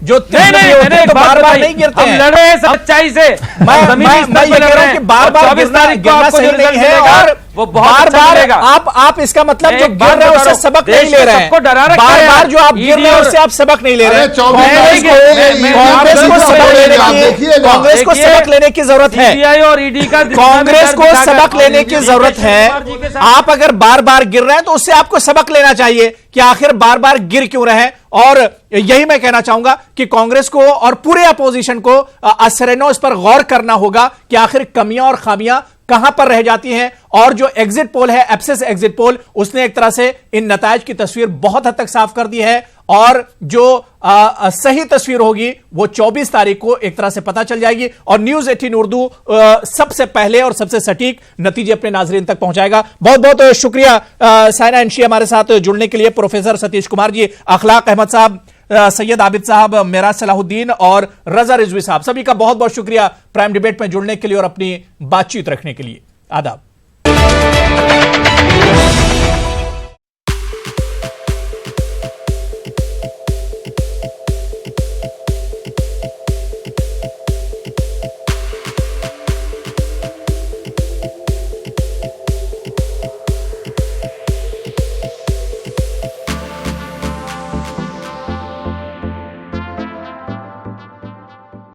जो नहीं, बार बार नहीं गिरते हैं। हम लड़े हैं सच्चाई से, बार बार गिरना सही नहीं है, और वो बार बार आप इसका मतलब जो गिर रहे हैं उससे सबक नहीं ले रहे हैं। बार बार जो आप गिर रहे हैं उससे आप सबक नहीं ले रहे हैं। कांग्रेस को सबक लेने की जरूरत है, और ईडी का कांग्रेस को सबक लेने की जरूरत है। आप अगर बार बार गिर रहे हैं तो उससे आपको सबक लेना चाहिए कि आखिर बार बार गिर क्यों रहे हैं। और यही मैं कहना चाहूंगा कि कांग्रेस को और पूरे अपोजिशन को असरनो इस पर गौर करना होगा कि आखिर कमियां और खामियां कहां पर रह जाती हैं। और जो एग्जिट पोल है, एप्सिस एग्जिट पोल, उसने एक तरह से इन नतायज की तस्वीर बहुत हद तक साफ कर दी है, और जो सही तस्वीर होगी वो 24 तारीख को एक तरह से पता चल जाएगी, और न्यूज 18 उर्दू सबसे पहले और सबसे सटीक नतीजे अपने नाजरीन तक पहुंचाएगा। बहुत बहुत शुक्रिया साइना अंशी हमारे साथ जुड़ने के लिए, प्रोफेसर सतीश कुमार जी, अखलाक अहमद साहब, सैयद आबिद साहब, मेराज सलाहुद्दीन और रजा रिजवी साहब, सभी का बहुत बहुत शुक्रिया प्राइम डिबेट में जुड़ने के लिए और अपनी बातचीत रखने के लिए। आदाब।